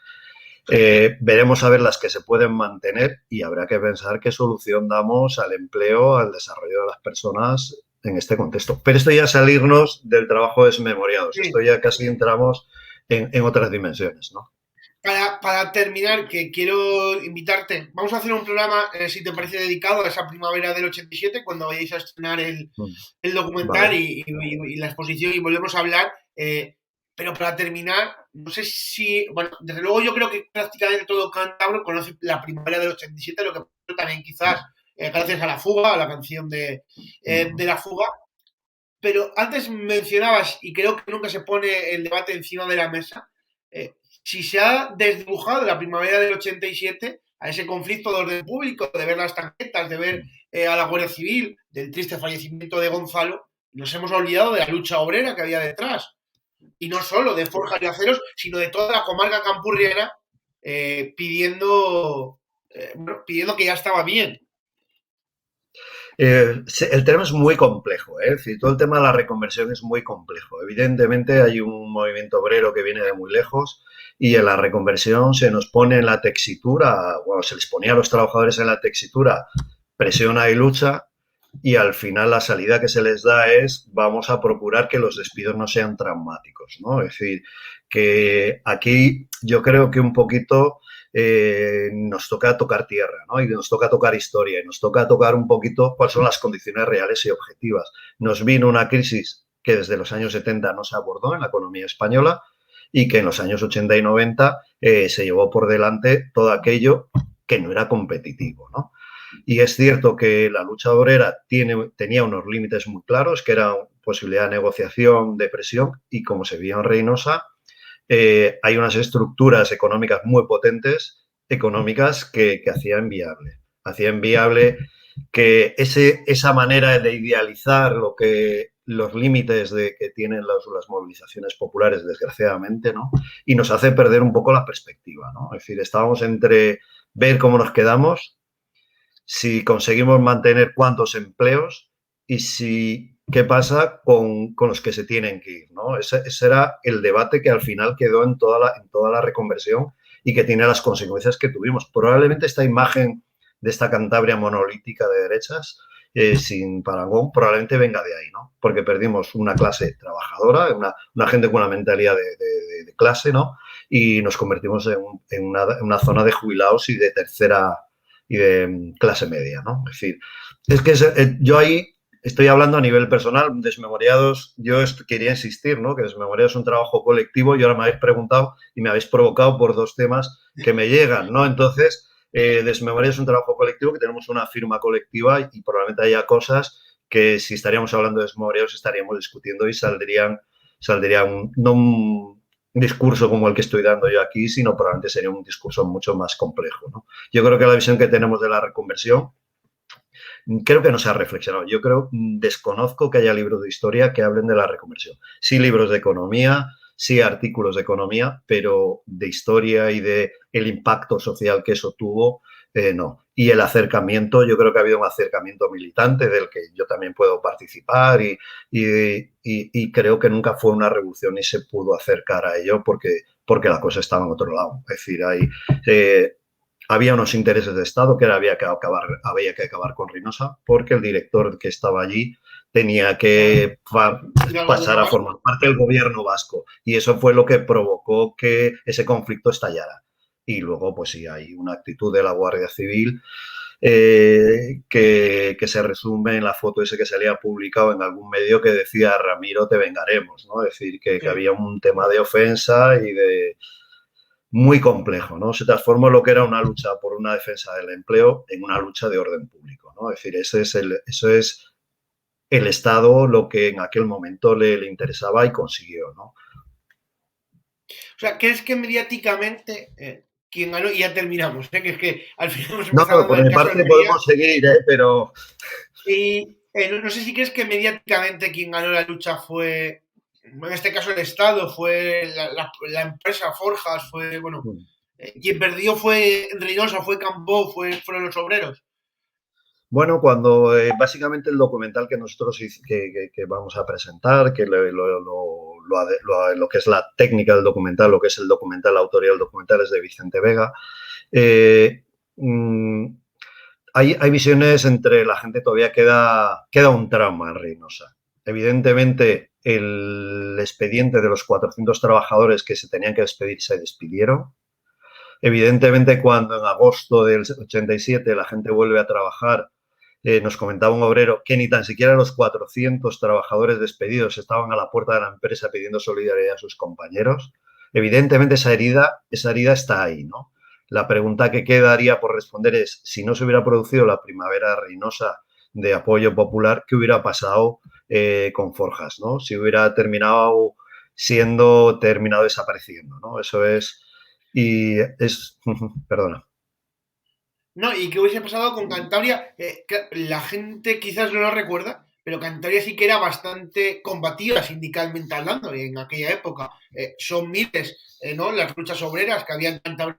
Veremos a ver las que se pueden mantener y habrá que pensar qué solución damos al empleo, al desarrollo de las personas en este contexto. Pero esto ya es salirnos del trabajo desmemoriados, sí. Esto ya casi entramos en otras dimensiones, ¿no? Para terminar, que quiero invitarte, vamos a hacer un programa, si te parece, dedicado a esa primavera del 87, cuando vayáis a estrenar el documental, vale. y la exposición, y volvemos a hablar. Pero para terminar, no sé si... Bueno, desde luego yo creo que prácticamente todo cántabro conoce la primavera del 87, lo que también quizás gracias a La Fuga, a la canción de La Fuga. Pero antes mencionabas, y creo que nunca se pone el debate encima de la mesa, si se ha desdibujado la primavera del 87 a ese conflicto de orden público, de ver las tarjetas, de ver a la Guardia Civil, del triste fallecimiento de Gonzalo, nos hemos olvidado de la lucha obrera que había detrás. Y no solo de Forjas y Aceros, sino de toda la comarca campurriana pidiendo que ya estaba bien. El tema es muy complejo, es decir, todo el tema de la reconversión es muy complejo. Evidentemente hay un movimiento obrero que viene de muy lejos y en la reconversión se nos pone en la textura, bueno, se les ponía a los trabajadores en la textura, presiona y lucha, y al final la salida que se les da es vamos a procurar que los despidos no sean traumáticos, ¿no? Es decir, que aquí yo creo que un poquito nos toca tocar tierra, ¿no? Y nos toca tocar historia, y nos toca tocar un poquito cuáles son las condiciones reales y objetivas. Nos vino una crisis que desde los años 70 no se abordó en la economía española y que en los años 80 y 90 se llevó por delante todo aquello que no era competitivo, ¿no? Y es cierto que la lucha obrera tenía unos límites muy claros, que era posibilidad de negociación, de presión, y como se vio en Reynosa, hay unas estructuras económicas muy potentes, que hacían viable. Hacían viable que esa manera de idealizar los límites que tienen las movilizaciones populares, desgraciadamente, ¿no? Y nos hace perder un poco la perspectiva, ¿no? Es decir, estábamos entre ver cómo nos quedamos, si conseguimos mantener cuántos empleos y qué pasa con los que se tienen que ir, ¿no? Ese era el debate que al final quedó en toda la reconversión y que tiene las consecuencias que tuvimos. Probablemente esta imagen de esta Cantabria monolítica de derechas, sin parangón, probablemente venga de ahí, ¿no? Porque perdimos una clase trabajadora, una gente con una mentalidad de clase, ¿no? Y nos convertimos en una zona de jubilados y de tercera y de clase media, ¿no? Es decir, es que yo ahí estoy hablando a nivel personal, Desmemoriados, yo quería insistir, ¿no? Que Desmemoriados es un trabajo colectivo y ahora me habéis preguntado y me habéis provocado por dos temas que me llegan, ¿no? Entonces, Desmemoriados es un trabajo colectivo, que tenemos una firma colectiva y probablemente haya cosas que si estaríamos hablando de Desmemoriados estaríamos discutiendo y saldrían no discurso como el que estoy dando yo aquí, sino probablemente sería un discurso mucho más complejo, ¿no? Yo creo que la visión que tenemos de la reconversión, creo que no se ha reflexionado. Yo creo, desconozco que haya libros de historia que hablen de la reconversión. Sí libros de economía, sí artículos de economía, pero de historia y de el impacto social que eso tuvo, no. Y el acercamiento, yo creo que ha habido un acercamiento militante del que yo también puedo participar y creo que nunca fue una revolución y se pudo acercar a ello porque la cosa estaba en otro lado. Es decir, había unos intereses de Estado que había que acabar con Reynosa porque el director que estaba allí tenía que pasar a formar parte del gobierno vasco y eso fue lo que provocó que ese conflicto estallara. Y luego, pues sí, hay una actitud de la Guardia Civil que se resume en la foto ese que se había publicado en algún medio que decía Ramiro, te vengaremos, ¿no? Es decir, que había un tema de ofensa y de muy complejo, ¿no? Se transformó lo que era una lucha por una defensa del empleo en una lucha de orden público, ¿no? Es decir, eso es el Estado lo que en aquel momento le interesaba y consiguió, ¿no? O sea, ¿crees que mediáticamente quien ganó? Y ya terminamos, que es que al final hemos empezado No, por mi parte podemos seguir, pero... Y no sé si crees que mediáticamente quien ganó la lucha fue, en este caso el Estado, fue la empresa Forjas, fue, bueno, quien perdió fue Reynosa, fue Cambó, fueron los obreros. Bueno, cuando básicamente el documental que nosotros que vamos a presentar, que lo que es la técnica del documental, lo que es el documental, la autoría del documental es de Vicente Vega, hay visiones entre la gente, todavía queda un trauma en Reynosa. Evidentemente, el expediente de los 400 trabajadores que se tenían que despedir se despidieron. Evidentemente, cuando en agosto del 87 la gente vuelve a trabajar, nos comentaba un obrero que ni tan siquiera los 400 trabajadores despedidos estaban a la puerta de la empresa pidiendo solidaridad a sus compañeros. Evidentemente, esa herida está ahí, ¿no? La pregunta que quedaría por responder es, si no se hubiera producido la primavera Reynosa de apoyo popular, ¿qué hubiera pasado con Forjas, ¿no? Si hubiera terminado desapareciendo, ¿no? Eso es... Perdona. No, y qué hubiese pasado con Cantabria, la gente quizás no lo recuerda, pero Cantabria sí que era bastante combativa sindicalmente hablando en aquella época. Son miles, ¿no? Las luchas obreras que había en Cantabria,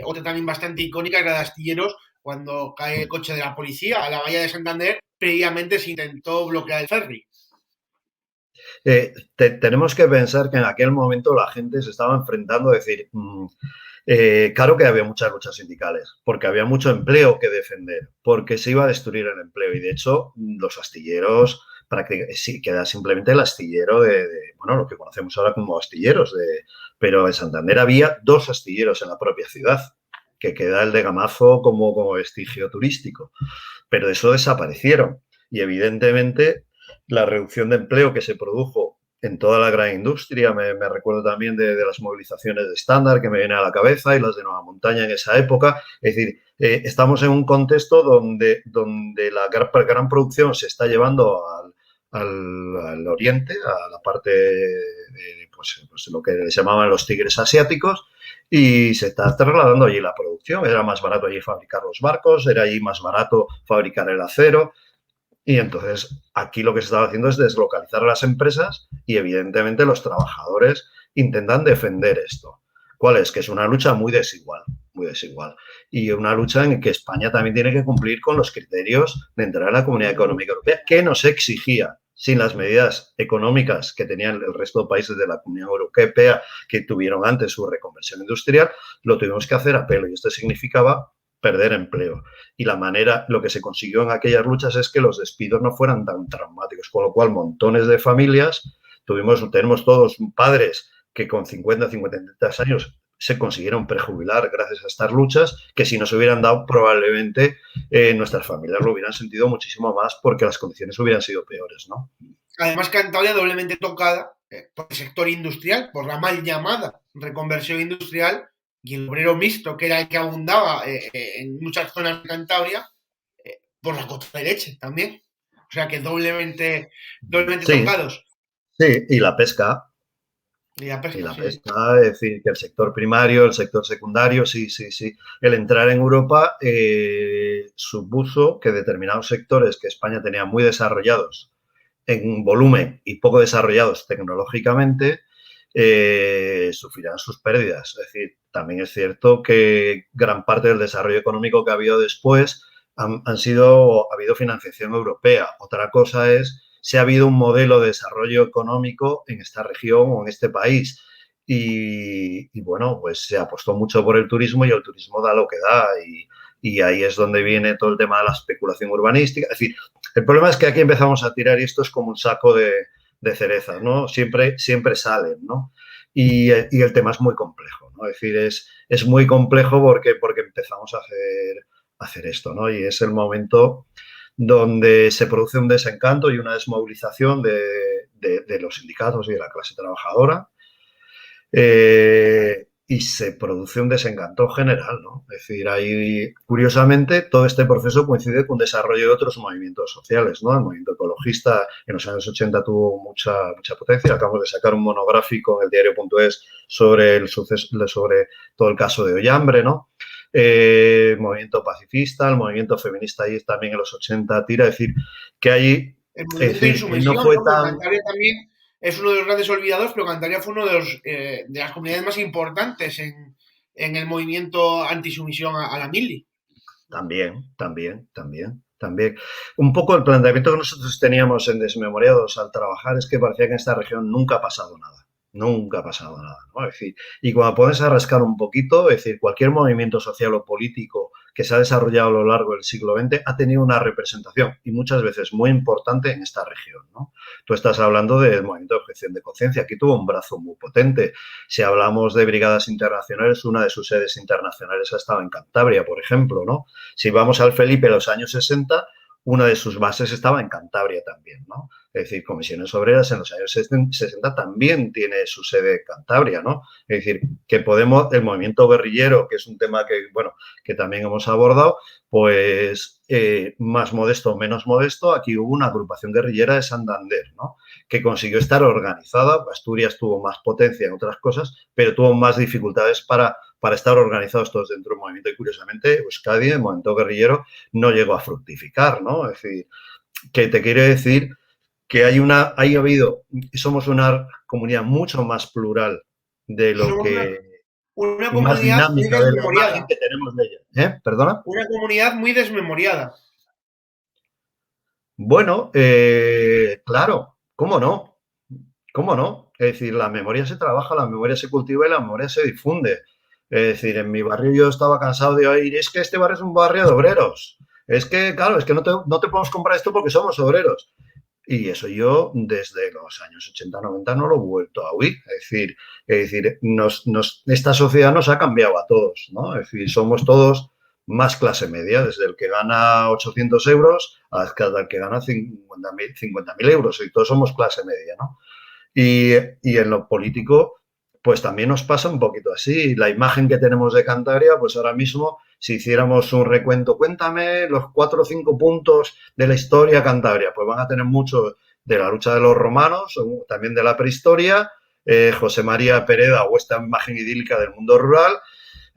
otra también bastante icónica era de Astilleros, cuando cae el coche de la policía a la bahía de Santander, previamente se intentó bloquear el ferry. Tenemos que pensar que en aquel momento la gente se estaba enfrentando, es decir, claro que había muchas luchas sindicales, porque había mucho empleo que defender, porque se iba a destruir el empleo y de hecho los astilleros, sí, queda simplemente el astillero bueno, lo que conocemos ahora como astilleros, pero en Santander había 2 astilleros en la propia ciudad, que queda el de Gamazo como vestigio turístico, pero de eso desaparecieron y evidentemente la reducción de empleo que se produjo en toda la gran industria, me recuerdo también de las movilizaciones de estándar que me vienen a la cabeza y las de Nueva Montaña en esa época. Es decir, estamos en un contexto donde la gran producción se está llevando al oriente, a la parte de pues lo que se llamaban los tigres asiáticos, y se está trasladando allí la producción. Era más barato allí fabricar los barcos, era allí más barato fabricar el acero. Y entonces aquí lo que se estaba haciendo es deslocalizar a las empresas y evidentemente los trabajadores intentan defender esto. ¿Cuál es? Que es una lucha muy desigual. Y una lucha en que España también tiene que cumplir con los criterios de entrar a la Comunidad Económica Europea, que nos exigía, sin las medidas económicas que tenían el resto de países de la Comunidad Europea que tuvieron antes su reconversión industrial, lo tuvimos que hacer a pelo y esto significaba perder empleo. Y lo que se consiguió en aquellas luchas es que los despidos no fueran tan traumáticos, con lo cual montones de familias, tenemos todos padres que con 50, 53 años se consiguieron prejubilar gracias a estas luchas, que si no se hubieran dado probablemente nuestras familias lo hubieran sentido muchísimo más porque las condiciones hubieran sido peores, ¿no? Además, Cantabria doblemente tocada por el sector industrial, por la mal llamada reconversión industrial, y el obrero mixto, que era el que abundaba en muchas zonas de Cantabria, por la cota de leche también. O sea que doblemente sí, tocados. Sí, y la pesca. Y la Y pesca, la sí. pesca, es decir, que el sector primario, el sector secundario, sí. El entrar en Europa supuso que determinados sectores que España tenía muy desarrollados en volumen y poco desarrollados tecnológicamente, sufrirán sus pérdidas. Es decir, también es cierto que gran parte del desarrollo económico que ha habido después ha habido financiación europea. Otra cosa es si ha habido un modelo de desarrollo económico en esta región o en este país. Bueno, pues se apostó mucho por el turismo y el turismo da lo que da. Y ahí es donde viene todo el tema de la especulación urbanística. Es decir, el problema es que aquí empezamos a tirar y esto es como un saco de cerezas, ¿no? Siempre salen, ¿no? Y el tema es muy complejo, ¿no? Es decir, es muy complejo porque empezamos a hacer esto, ¿no? Y es el momento donde se produce un desencanto y una desmovilización de los sindicatos y de la clase trabajadora. Y se produce un desencanto general, ¿no? Es decir, ahí, curiosamente, todo este proceso coincide con un desarrollo de otros movimientos sociales, ¿no? El movimiento ecologista en los años 80 tuvo mucha potencia. Acabamos de sacar un monográfico en el diario.es sobre sobre todo el caso de Ollambre, ¿no? El movimiento pacifista, el movimiento feminista ahí también en los 80 tira, es decir, que ahí, El es movimiento de decir, que no insumisión, fue ¿no? Porque tan... Cantabria también es uno de los grandes olvidados, pero Cantabria fue uno de las comunidades más importantes en el movimiento antisumisión a la mili. También. Un poco el planteamiento que nosotros teníamos en Desmemoriados al trabajar es que parecía que en esta región nunca ha pasado nada. Nunca ha pasado nada, ¿no? Es decir, y cuando pones a rascar un poquito, es decir, cualquier movimiento social o político que se ha desarrollado a lo largo del siglo XX ha tenido una representación y muchas veces muy importante en esta región, ¿no? Tú estás hablando del movimiento de objeción de conciencia, aquí tuvo un brazo muy potente. Si hablamos de brigadas internacionales, una de sus sedes internacionales ha estado en Cantabria, por ejemplo, ¿no? Si vamos al Felipe de los años 60, una de sus bases estaba en Cantabria también, ¿no? Es decir, Comisiones Obreras en los años 60 también tiene su sede en Cantabria, ¿no? Es decir, que podemos, el movimiento guerrillero, que es un tema que, bueno, que también hemos abordado, pues más modesto o menos modesto, aquí hubo una agrupación guerrillera de Santander, ¿no? Que consiguió estar organizada. Asturias tuvo más potencia en otras cosas, pero tuvo más dificultades para estar organizados todos dentro del movimiento. Y curiosamente, Euskadi, el movimiento guerrillero, no llegó a fructificar, ¿no? Es decir, que te quiere decir que somos una comunidad mucho más plural de lo Somos que, una y más comunidad muy dinámica de la imagen desmemoriada. que tenemos de ella. ¿Perdona? Una comunidad muy desmemoriada. Bueno, claro, ¿cómo no? ¿Cómo no? Es decir, la memoria se trabaja, la memoria se cultiva y la memoria se difunde. Es decir, en mi barrio yo estaba cansado de oír, es que este barrio es un barrio de obreros. Es que, claro, es que no te podemos comprar esto porque somos obreros. Y eso yo desde los años 80, 90 no lo he vuelto a oír. Es decir, esta sociedad nos ha cambiado a todos, ¿no? Es decir, somos todos más clase media, desde el que gana 800 euros hasta el que gana 50.000 euros, y todos somos clase media, ¿no? Y en lo político, pues también nos pasa un poquito así. La imagen que tenemos de Cantabria, pues ahora mismo, si hiciéramos un recuento, cuéntame los 4 o 5 puntos de la historia Cantabria, pues van a tener mucho de la lucha de los romanos, también de la prehistoria, José María Pereda o esta imagen idílica del mundo rural.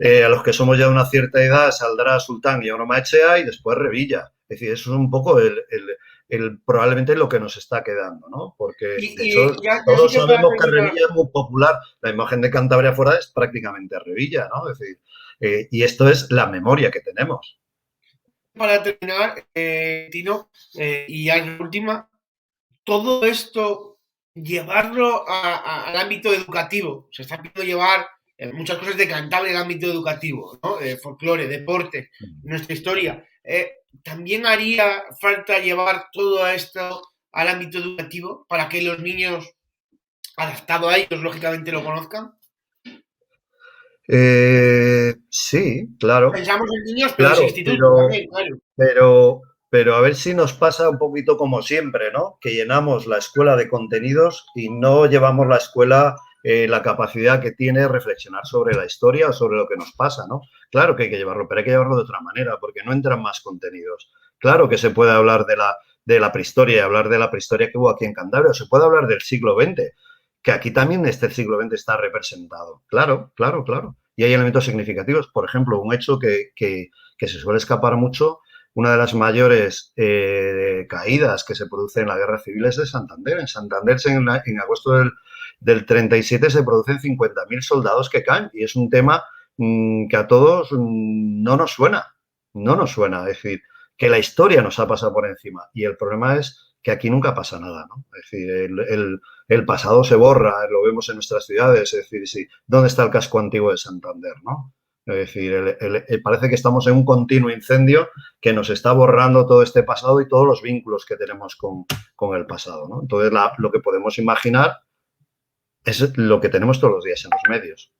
A los que somos ya de una cierta edad saldrá Sultán y Auroma Echea y después Revilla. Es decir, eso es un poco probablemente lo que nos está quedando, ¿no? Porque, de hecho, Ya sí todos que para sabemos que terminar, Revilla es muy popular. La imagen de Cantabria fuera es prácticamente Revilla, ¿no? Es decir, y esto es la memoria que tenemos. Tino, y ya la última, todo esto, llevarlo al ámbito educativo. Se está pidiendo llevar muchas cosas de Cantabria al ámbito educativo, ¿no? Folclore, deporte, nuestra historia. También haría falta llevar todo esto al ámbito educativo para que los niños, adaptado a ellos, lógicamente lo conozcan. Sí, claro. Pensamos en niños, pero es Claro, instituto también, claro. pero a ver si nos pasa un poquito como siempre, ¿no? Que llenamos la escuela de contenidos y no llevamos la escuela la capacidad que tiene de reflexionar sobre la historia o sobre lo que nos pasa, ¿no? Claro que hay que llevarlo, pero hay que llevarlo de otra manera porque no entran más contenidos. Claro que se puede hablar de la prehistoria y hablar de la prehistoria que hubo aquí en Cantabria, o se puede hablar del siglo XX, que aquí también este siglo XX está representado. Claro, claro, claro. Y hay elementos significativos. Por ejemplo, un hecho que se suele escapar mucho, una de las mayores caídas que se produce en la guerra civil es de Santander. En Santander, en agosto del 37, se producen 50.000 soldados que caen. Y es un tema que a todos no nos suena. No nos suena. Es decir, que la historia nos ha pasado por encima. Y el problema es que aquí nunca pasa nada, ¿no? Es decir, el pasado se borra, lo vemos en nuestras ciudades. Es decir, sí, ¿dónde está el casco antiguo de Santander, no? Es decir, parece que estamos en un continuo incendio que nos está borrando todo este pasado y todos los vínculos que tenemos con el pasado, ¿no? Entonces, lo que podemos imaginar es lo que tenemos todos los días en los medios.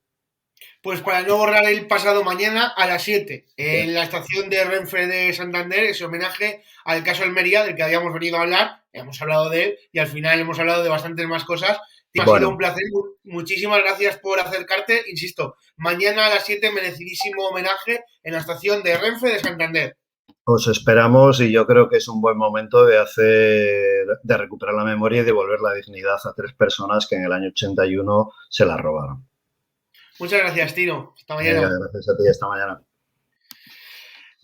Pues para no borrar el pasado, mañana a las 7 en la estación de Renfe de Santander, ese homenaje al caso Almería, del que habíamos venido a hablar, hemos hablado de él y al final hemos hablado de bastantes más cosas. Ha sido un placer, muchísimas gracias por acercarte, insisto, mañana a las 7 merecidísimo homenaje en la estación de Renfe de Santander. Os esperamos y yo creo que es un buen momento de recuperar la memoria y devolver la dignidad a 3 personas que en el año 81 se la robaron. Muchas gracias, Tino. Hasta mañana. Gracias a ti, hasta mañana.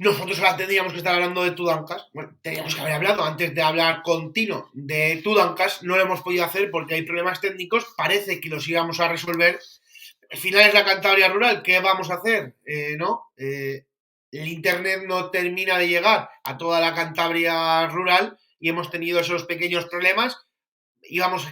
Nosotros ahora tendríamos que estar hablando de Tudankas. Bueno, teníamos que haber hablado antes de hablar con Tino de Tudankas. No lo hemos podido hacer porque hay problemas técnicos. Parece que los íbamos a resolver. Al final es la Cantabria rural. ¿Qué vamos a hacer? El internet no termina de llegar a toda la Cantabria rural y hemos tenido esos pequeños problemas.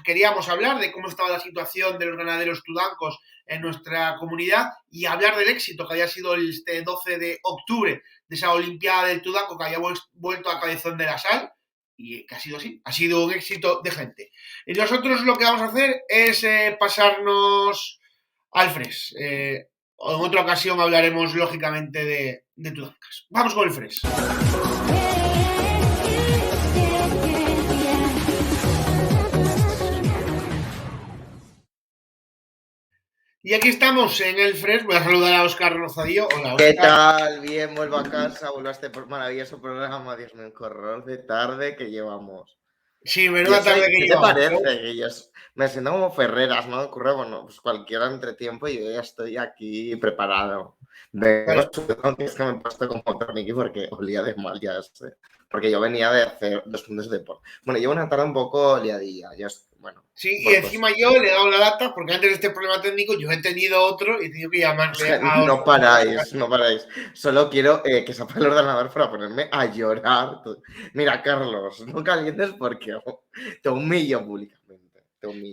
Queríamos hablar de cómo estaba la situación de los ganaderos tudancos en nuestra comunidad y hablar del éxito que había sido este 12 de octubre de esa Olimpiada del Tudanco que había vuelto a Cabezón de la Sal y que ha sido así, ha sido un éxito de gente. Y nosotros lo que vamos a hacer es pasarnos al Fres. En otra ocasión hablaremos lógicamente de Tudancas. Vamos con el Fres. Y aquí estamos en el Fres. Voy a saludar a Óscar Rozadillo. Hola, Óscar. ¿Qué tal? Bien, vuelvo a casa, vuelvo a este maravilloso programa. Dios mío, qué horror de tarde que llevamos. Sí, menuda tarde que llevamos. ¿Qué te parece? Que yo me siento como Ferreras, ¿no? Ocurre, bueno, pues cualquier entretiempo y yo ya estoy aquí preparado. Es que me he puesto como torniqui porque olía de mal ya sé. Porque yo venía de hacer 2 puntos de deporte. Bueno, llevo una tarde un poco liadilla. Bueno, sí, y encima yo le he dado la lata porque antes de este problema técnico yo he tenido otro y he tenido que llamarle a no paráis. Solo quiero que se apague el ordenador para ponerme a llorar. Mira, Carlos, no calientes porque te humillo públicamente.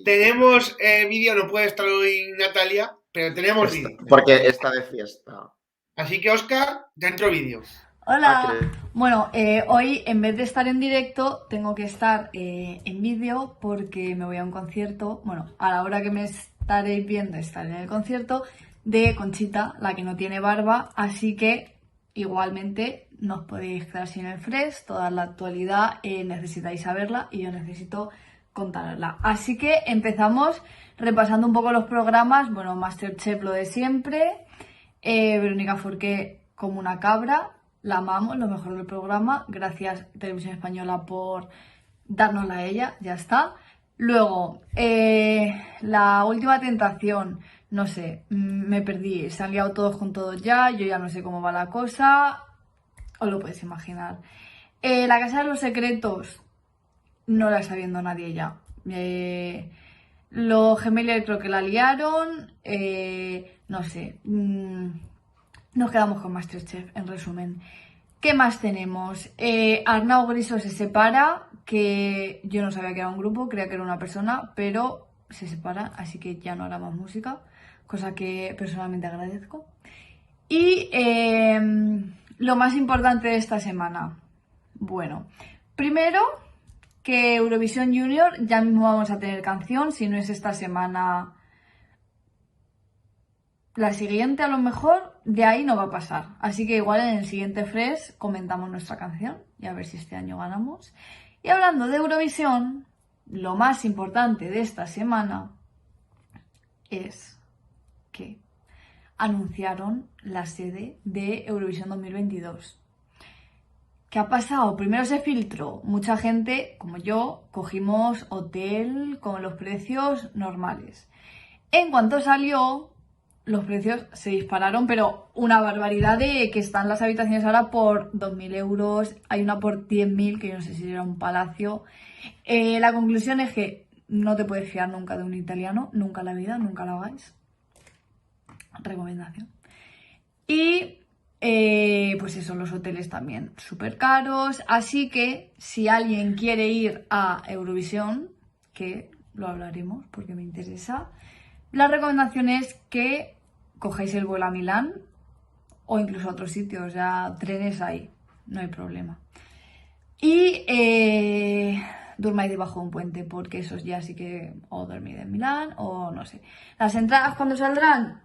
Tenemos vídeo, no puede estar hoy Natalia, pero tenemos vídeo. Porque está de fiesta. Así que, Óscar, dentro vídeo. Hola. Bueno, hoy en vez de estar en directo, tengo que estar en vídeo porque me voy a un concierto. Bueno, a la hora que me estaréis viendo, estaré en el concierto de Conchita, la que no tiene barba. Así que igualmente no os podéis quedar sin el Fres. Toda la actualidad necesitáis saberla y yo necesito contarla. Así que empezamos repasando un poco los programas. Bueno, Masterchef, lo de siempre. Verónica Forqué como una cabra. La amamos, lo mejor del programa. Gracias, Televisión Española, por dárnosla a ella. Ya está. Luego, la última tentación. No sé, me perdí. Se han liado todos con todos ya. Yo ya no sé cómo va la cosa. Os lo podéis imaginar. La Casa de los Secretos. No la está viendo nadie ya. Los Gemelos creo que la liaron. No sé. Nos quedamos con Masterchef, en resumen. ¿Qué más tenemos? Arnau Griso se separa, que yo no sabía que era un grupo, creía que era una persona, pero se separa, así que ya no hará más música, cosa que personalmente agradezco. Y lo más importante de esta semana. Bueno, primero que Eurovisión Junior, ya mismo vamos a tener canción, si no es esta semana, la siguiente a lo mejor. De ahí no va a pasar, así que igual en el siguiente Fres comentamos nuestra canción y a ver si este año ganamos. Y hablando de Eurovisión, lo más importante de esta semana es que anunciaron la sede de Eurovisión 2022. ¿qué ha pasado? Primero se filtró. Mucha gente, como yo, cogimos hotel con los precios normales. En cuanto salió, los precios se dispararon, pero una barbaridad de que están las habitaciones ahora por 2.000 euros. Hay una por 10.000, que yo no sé si era un palacio. La conclusión es que no te puedes fiar nunca de un italiano. Nunca en la vida, nunca lo hagáis. Recomendación. Y pues eso, los hoteles también súper caros. Así que si alguien quiere ir a Eurovisión, que lo hablaremos porque me interesa, la recomendación es que cojáis el vuelo a Milán o incluso a otros sitios, ya trenes ahí, no hay problema. Y durmáis debajo de un puente, porque esos ya sí que o dormid en Milán o no sé. Las entradas, ¿cuándo saldrán?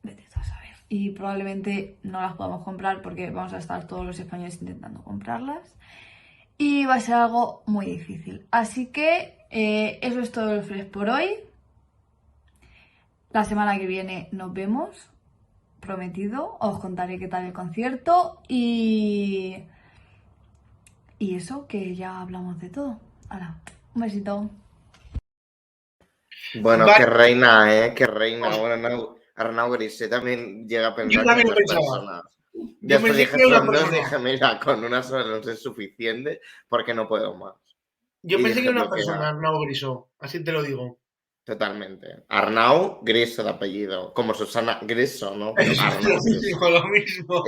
Vete tú a saber. Y probablemente no las podamos comprar porque vamos a estar todos los españoles intentando comprarlas. Y va a ser algo muy difícil. Así que eso es todo el Flash por hoy. La semana que viene nos vemos, prometido. Os contaré qué tal el concierto y eso, que ya hablamos de todo. Hala, un besito. Bueno, Vale. qué reina, ¿eh? Qué reina. Os- Bueno, Arnau Grisé también llega a Yo pensar que también son lo dos pensaba. personas. Yo Después pensé dije, que era una son dos, persona. dije, mira, con una sola no es suficiente porque no puedo más. Yo Y pensé que dije, era una bloquea. persona, Arnau Grisó. Así te lo digo. Totalmente. Arnau Griso de apellido. Como Susana Griso, ¿no? Pero Arnau Lo Griso. mismo, lo mismo.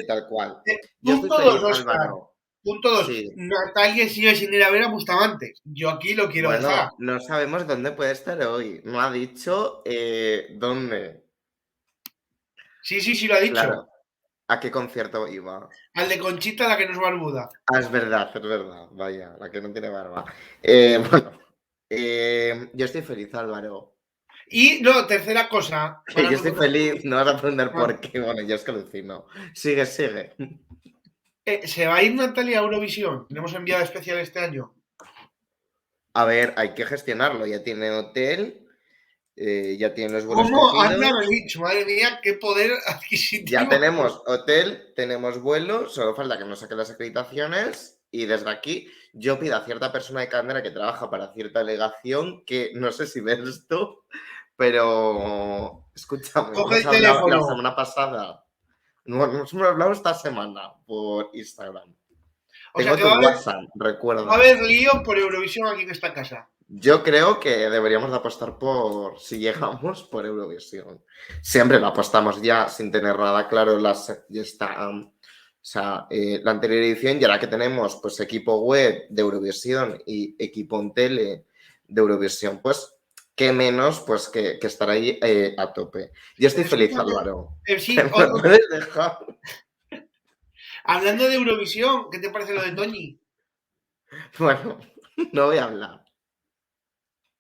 Tal cual. Eh, Yo estoy punto feliz, 2, Oscar. Álvaro. Punto 2. Sí. Natalia sigue sin ir a ver a Bustamante. Yo aquí lo quiero dejar. Bueno, no sabemos dónde puede estar hoy. No ha dicho dónde. Sí, lo ha dicho. Claro. ¿A qué concierto iba? Al de Conchita, la que no es barbuda. Ah, es verdad, es verdad. Vaya, la que no tiene barba. Bueno, yo estoy feliz, Álvaro. Y no, tercera cosa. Yo estoy feliz, no vas a aprender por qué. Bueno, yo es que alucino. Sigue, sigue. ¿Se va a ir Natalia a Eurovisión? Le hemos enviado especial este año. A ver, hay que gestionarlo. Ya tiene hotel, ya tiene los vuelos ¿Cómo cogidos. anda dicho? Madre mía, qué poder adquisitivo. Ya tenemos hotel, tenemos vuelo, solo falta que nos saquen las acreditaciones y desde aquí yo pido a cierta persona de Candela que trabaja para cierta delegación que no sé si ves esto, pero escúchame, Coge el hemos hablado la teléfono. semana pasada, no, nos hemos hablado esta semana por Instagram. O sea, Tengo que tu va a haber, WhatsApp, recuerda. va a haber lío por Eurovisión aquí en esta casa. Yo creo que deberíamos de apostar por, si llegamos, por Eurovisión. Siempre lo apostamos ya sin tener nada claro. Ya está, o sea, la anterior edición y ahora que tenemos pues equipo web de Eurovisión y equipo en tele de Eurovisión, pues qué menos pues que estar ahí a tope. Yo estoy feliz, Álvaro. Sí, ¿Me puedes dejar? hablando de Eurovisión, ¿qué te parece lo de Toñi? Bueno, no voy a hablar.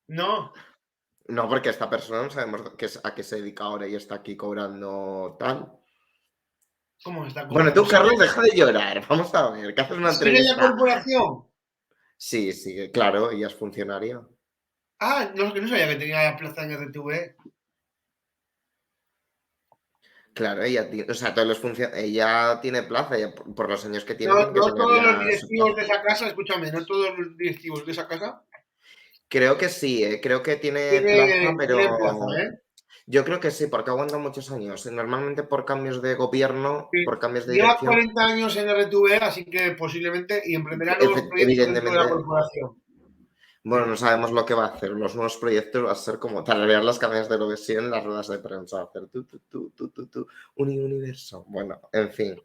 No. No, porque esta persona no sabemos a qué se dedica ahora y está aquí cobrando tal. ¿Cómo está? Bueno, tú, Carlos, deja de llorar. Vamos a ver, que haces una ¿Sigue en la entrevista. corporación? Sí, claro, ella es funcionaria. Ah, no, que no sabía que tenía la plaza en RTV. Claro, ella tiene, o sea, ella tiene plaza, ella, por los años que tiene, No, tiene que no tener todos los ya su directivos de plaza. esa casa, escúchame, no todos los directivos de esa casa Creo que sí, creo que tiene plaza, tienen pero plaza, ¿eh? yo creo que sí, porque aguanta muchos años. Normalmente por cambios de gobierno, Sí. por cambios de Lleva dirección, 40 años en RTV, así que posiblemente y emprenderá nuevos proyectos dentro de la evidentemente. corporación. Bueno, no sabemos lo que va a hacer. Los nuevos proyectos va a ser como tararear las canciones de Eurovisión en las ruedas de prensa. Hacer universo. Bueno, en fin.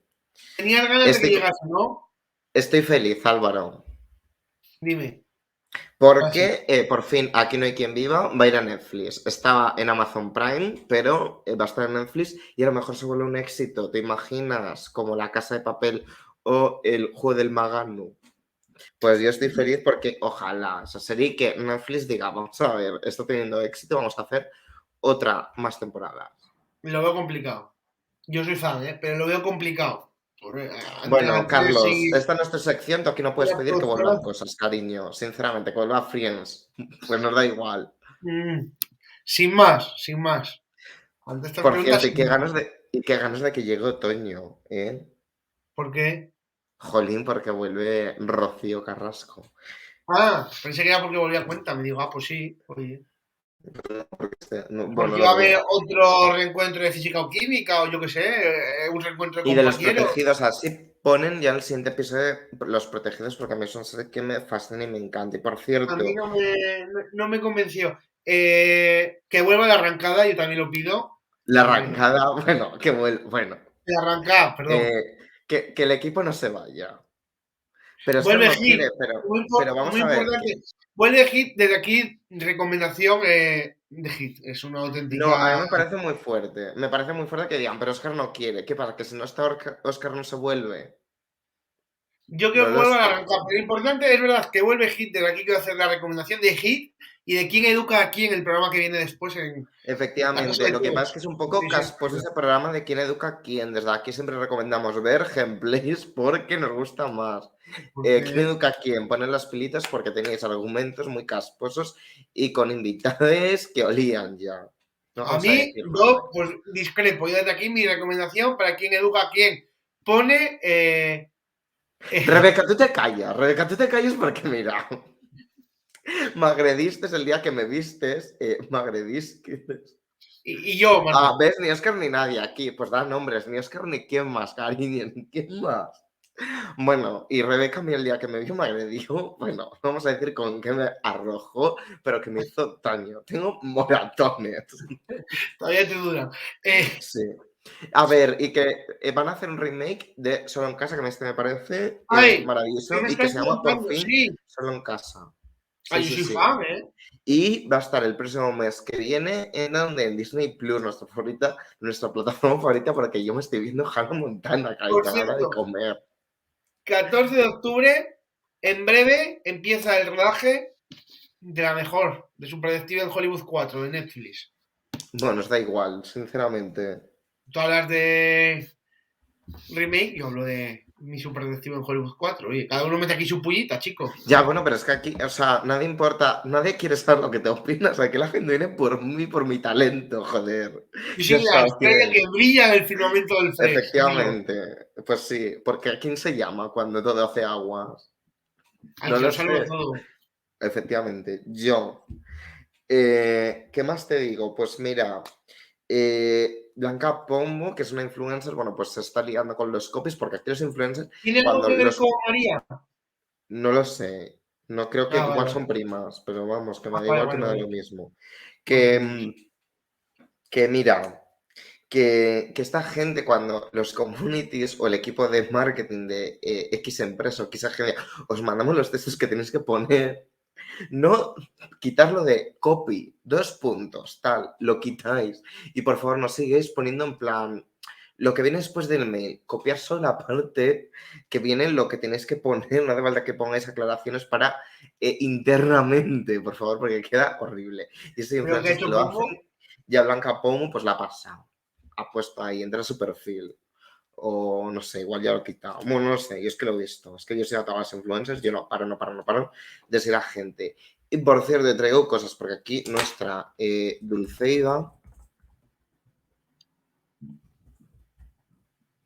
Tenías ganas de que llegase, ¿no? Estoy feliz, Álvaro. Dime. Porque por fin Aquí no hay quien viva va a ir a Netflix. Estaba en Amazon Prime, pero va a estar en Netflix y a lo mejor se vuelve un éxito. ¿Te imaginas? Como La Casa de Papel o El Juego del Maganu. Pues yo estoy feliz porque ojalá esa serie que Netflix diga, vamos a ver, está teniendo éxito, vamos a hacer otra más temporada. Lo veo complicado. Yo soy fan, pero lo veo complicado. Bueno, Carlos, esta no es tu sección, tú aquí no puedes pedir que vuelvan cosas, cariño. Sinceramente, que vuelva Friends, pues nos da igual. Sin más. Ante Por cierto, y qué ganas de que llegue otoño, ¿eh? ¿Por qué? Jolín, porque vuelve Rocío Carrasco. Ah, pensé que era porque volvía a cuenta. Me digo, pues sí, oye. Bueno, Porque lo iba a haber veo. otro reencuentro de física o química, o yo qué sé, un reencuentro de Y de los compañeros. protegidos, así ponen ya en el siguiente episodio los protegidos, porque a mí es una serie que me fascina y me encanta. Y por A mí cierto, no me convenció. Que vuelva la arrancada, yo también lo pido. la Bueno, arrancada, bueno, bueno, la arrancada, perdón. que el equipo no se vaya. Pero Oscar Vuelve no quiere, Hit, pero vamos muy a ver. importante. Vuelve Hit, desde aquí, recomendación de Hit. Es una No, a mí auténtica. me parece muy fuerte. Me parece muy fuerte que digan, pero Oscar no quiere. ¿Qué pasa? Que si no está Oscar no se vuelve. Yo creo No que lo vuelva a sé. arrancar. Pero lo importante es verdad que vuelve Hit, desde aquí quiero hacer la recomendación de Hit y de quién educa a quién en el programa que viene después en La Casa Efectivamente, de lo que pasa es Todos. que es un poco casposo ese programa de quién educa a quién. Desde aquí siempre recomendamos ver gameplays porque nos gusta más. ¿Quién Porque educa a quién? Poner las pilitas porque tenéis argumentos muy casposos y con invitados que olían ya. No a vamos a mí, decirlo yo, más. pues discrepo. Y desde aquí mi recomendación para quien educa a quién. Pone. Rebeca, tú te callas porque mira, me agrediste el día que me vistes, me agrediste. y yo, Ah, Marta. ¿ves? Ni Oscar ni nadie aquí, pues da nombres, ni Oscar ni quién más, cariño, ni quién más. Bueno, y Rebeca a mí el día que me vio me agredió, bueno, vamos a decir con qué me arrojó, pero que me hizo daño. Tengo moratones. Todavía te dura. Sí. A ver, y que van a hacer un remake de Solo en Casa, que este me parece Ay, ¿qué maravilloso, me y que estáis se llama por contando? fin Sí. Solo en Casa. Sí, Ay, yo sí, soy sí. fan, ¿eh? Y va a estar el próximo mes que viene en Disney Plus, nuestra plataforma favorita, porque yo me estoy viendo Hannah Montana, Por carita, a la hora de cierto, comer. 14 de octubre, en breve, empieza el rodaje de la mejor, de Superdetective en Hollywood 4, de Netflix. Bueno, nos da igual, sinceramente. Tú hablas de remake, yo hablo de mi Superdetective en Hollywood 4. Oye, cada uno mete aquí su pullita, chico. Ya, bueno, pero es que aquí, o sea, nadie importa, nadie quiere saber lo que te opinas, aquí la gente viene por mí, por mi talento, joder. Yo Ya soy la estrella sabes. que brilla en el firmamento del Fresh. Dilo. Efectivamente, pues sí, porque ¿a quién se llama cuando todo hace aguas? Al No que lo lo saludo sé, todo. efectivamente, yo. ¿Qué más te digo? Pues mira, Blanca Pombo, que es una influencer, bueno, pues se está liando con los copies, porque aquí los influencers, ¿Tiene algo cuando que ver los... con María? No lo sé, no creo que Ah, vale, igual vale. son primas, pero vamos, que me Ah, da vale, igual, que vale, me da lo vale. mismo. Pues Que, entonces. que mira, que esta gente cuando los communities o el equipo de marketing de X empresa o X agencia os mandamos los textos que tenéis que poner, no quitarlo de copy, 2 puntos, tal, lo quitáis. Y por favor no sigáis poniendo en plan lo que viene después del mail, copiar solo la parte que viene lo que tenéis que poner, no hace falta que pongáis aclaraciones para internamente, por favor, porque queda horrible. Y estos ¿Pero qué ha influencers que hecho lo Pombo? hacen, ya Blanca Pomo pues la ha pasado. Ha puesto ahí, entra a su perfil. O no sé, igual ya lo he quitado. Bueno, no sé, yo es que lo he visto. Es que yo soy a todas las influencers, yo no paro de seguir a gente. Y por cierto, traigo cosas, porque aquí nuestra Dulceida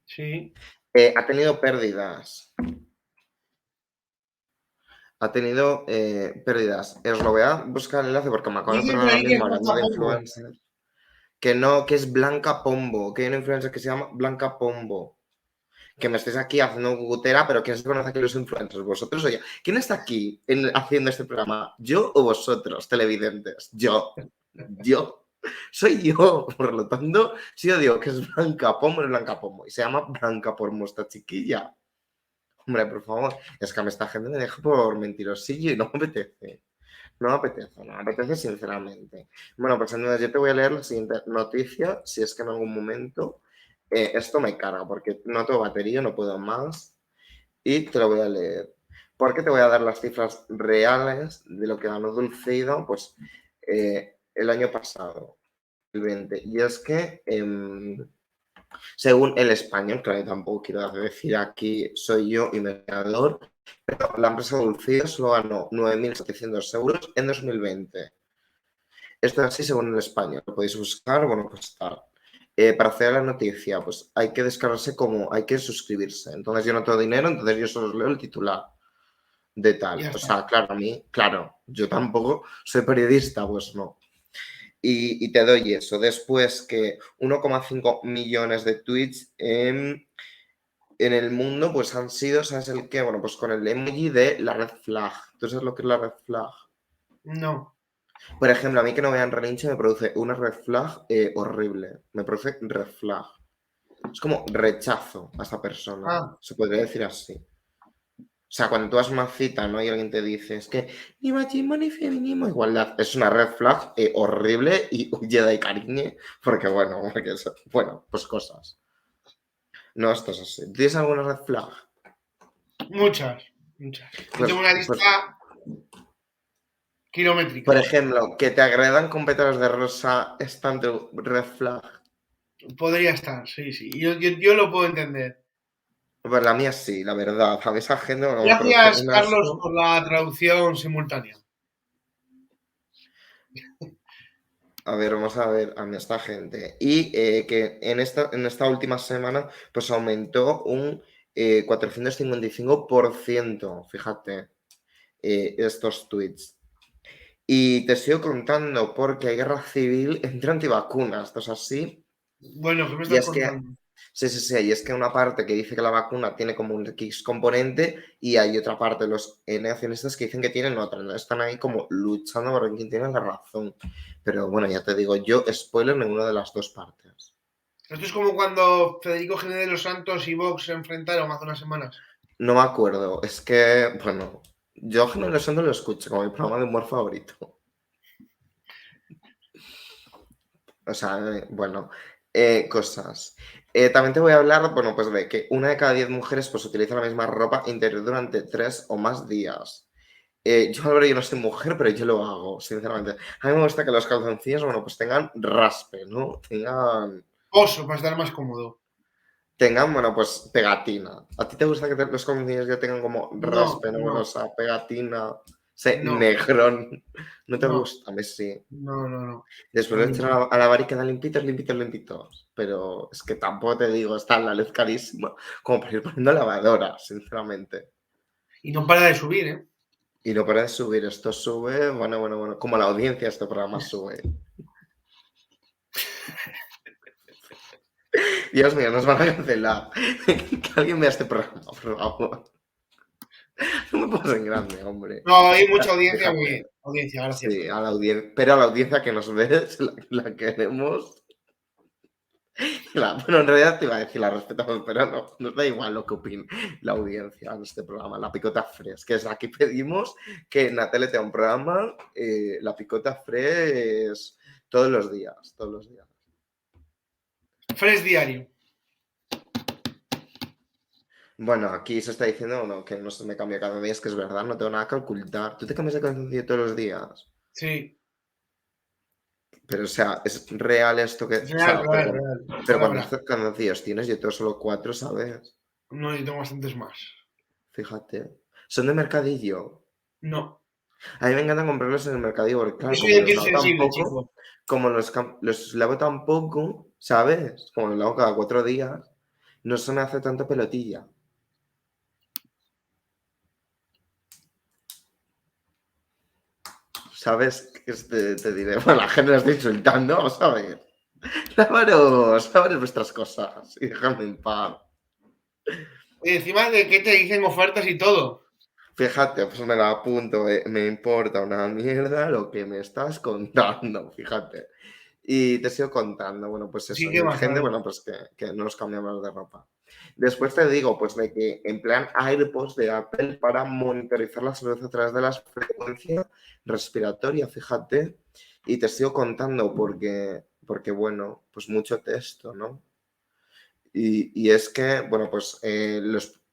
Sí. ha tenido pérdidas. Ha tenido pérdidas. Os lo voy a buscar el enlace porque me acabo de Dicen acordar por ahora ahí que es mismo hablando Blanca de Pombo. influencers. Que no, que es Blanca Pombo. Que hay una influencer que se llama Blanca Pombo. Que me estéis aquí haciendo gutera, pero ¿quién se conoce aquí los influencers? ¿Vosotros o yo? ¿Quién está aquí haciendo este programa? ¿Yo o vosotros, televidentes? Yo. Soy yo. Por lo tanto, si yo digo que es Blanca Pombo, es Blanca Pombo. Y se llama Blanca Pombo esta chiquilla. Hombre, por favor. Es que a mí esta gente me deja por mentirosillo y no me apetece. No me apetece sinceramente. Bueno, pues entonces yo te voy a leer la siguiente noticia, si es que en algún momento esto me carga, porque no tengo batería, no puedo más, y te lo voy a leer. Porque te voy a dar las cifras reales de lo que ganó Dulceida, pues, el año pasado, el 20. Y es que, según el español, claro, tampoco quiero decir aquí soy yo investigador, pero la empresa Dulceida solo ganó 9.700 euros en 2020. Esto es así según el español. Lo podéis buscar, bueno, pues tal. para acceder a la noticia, pues hay que descargarse hay que suscribirse. Entonces yo no tengo dinero, entonces yo solo leo el titular de tal. Ya O está. sea, claro, yo tampoco soy periodista, pues no. Y te doy eso. Después que 1,5 millones de tweets en el mundo, pues han sido, ¿sabes el qué? Bueno, pues con el emoji de la red flag. ¿Tú sabes lo que es la red flag? No. Por ejemplo, a mí que no vean relinche me produce una red flag horrible. Me produce red flag. Es como rechazo a esa persona. Ah, Se podría decir así. O sea, cuando tú vas a una cita, ¿no? Y alguien te dice, es que ni machismo ni feminismo, igualdad. Es una red flag horrible y huye de cariño. Bueno, pues cosas. No, esto es así. ¿Tienes alguna red flag? muchas. Yo Pues, tengo una pues, lista kilométrica. por ejemplo, que te agredan con pétalos de rosa es tanto red flag. Podría estar, sí. Yo lo puedo entender. Pues la mía sí, la verdad. A mí esa gente bueno, me produce Gracias, un Carlos, asco. por la traducción simultánea. A ver, vamos a ver a esta gente. Y que en esta última semana, pues aumentó un 455%, fíjate, estos tweets. Y te sigo contando porque hay guerra civil entre antivacunas, esto es así. Bueno, ¿qué me Y estás es que, contando? sí, y es que una parte que dice que la vacuna tiene como un X componente y hay otra parte de los negacionistas que dicen que tienen otra. ¿No? Están ahí como luchando por quién tiene la razón. Pero bueno, ya te digo, yo spoiler ninguna de las dos partes. Esto es como cuando Federico Jiménez de los Santos y Vox se enfrentaron hace unas semanas. No me acuerdo, es que, bueno, yo Generation no lo escucho como mi programa de humor favorito. O sea, bueno, cosas. También te voy a hablar, bueno, pues de que una de cada 10 mujeres pues utiliza la misma ropa interior durante 3 o más días. Yo no soy mujer, pero yo lo hago, sinceramente. A mí me gusta que los calzoncillos, bueno, pues tengan raspe, ¿no? Oso, para estar más cómodo. Bueno, pues pegatina. ¿A ti te gusta que los calzoncillos ya tengan como No, raspe, ¿no? Bueno, o no, sea, pegatina, ese no, negrón. ¿No te no, gusta? A mí sí. no. A Después lo mí echan no. a lavar y quedan limpitos. Pero es que tampoco te digo, está la luz carísima como para ir poniendo lavadora, sinceramente. Y no para de subir, ¿eh? Y no para de subir, esto sube, bueno, como la audiencia este programa sube. Dios mío, nos van a cancelar. Que alguien vea este programa, por favor. No me pasen grande, hombre. No, hay mucha audiencia, muy Déjame. bien. Audiencia, gracias. Sí, a la audiencia, pero a la audiencia que nos ve, la queremos. Bueno, en realidad te iba a decir la respetamos, pero no, nos da igual lo que opine la audiencia en este programa. La Picota Fresh, que es aquí pedimos que Natale tenga un programa, la Picota Fresh todos los días. Fresh diario. Bueno, aquí se está diciendo que no se me cambia cada día, es que es verdad, no tengo nada que ocultar. ¿Tú te cambias de calzoncillo todos los días? Sí. Pero, o sea, es real esto que... O Real. sea, pero cuando Palabra. haces calzoncillos tienes, yo tengo solo 4, ¿sabes? No, yo tengo bastantes más. Fíjate. Son de mercadillo. No. A mí me encanta comprarlos en el mercadillo porque, Yo claro, soy como de los piel lavo tan sensible, poco, chico. como los lavo tan poco, ¿sabes? Como los lavo cada 4 días, no se me hace tanta pelotilla. ¿Sabes? Te diré, bueno, la gente la está insultando, vamos a ver. Lávaros vuestras cosas y dejadme en paz. Y encima de que te dicen ofertas y todo. Fíjate, pues me la apunto, me importa una mierda lo que me estás contando, fíjate. Y te sigo contando, bueno, pues eso, Sí, ¿qué y más? A gente, ver. bueno, pues que no nos cambiamos de ropa. Después te digo, pues de que en plan AirPods de Apple para monitorizar la salud a través de la frecuencia respiratoria, fíjate. Y te sigo contando porque bueno, pues mucho texto, ¿no? Y es que, bueno, pues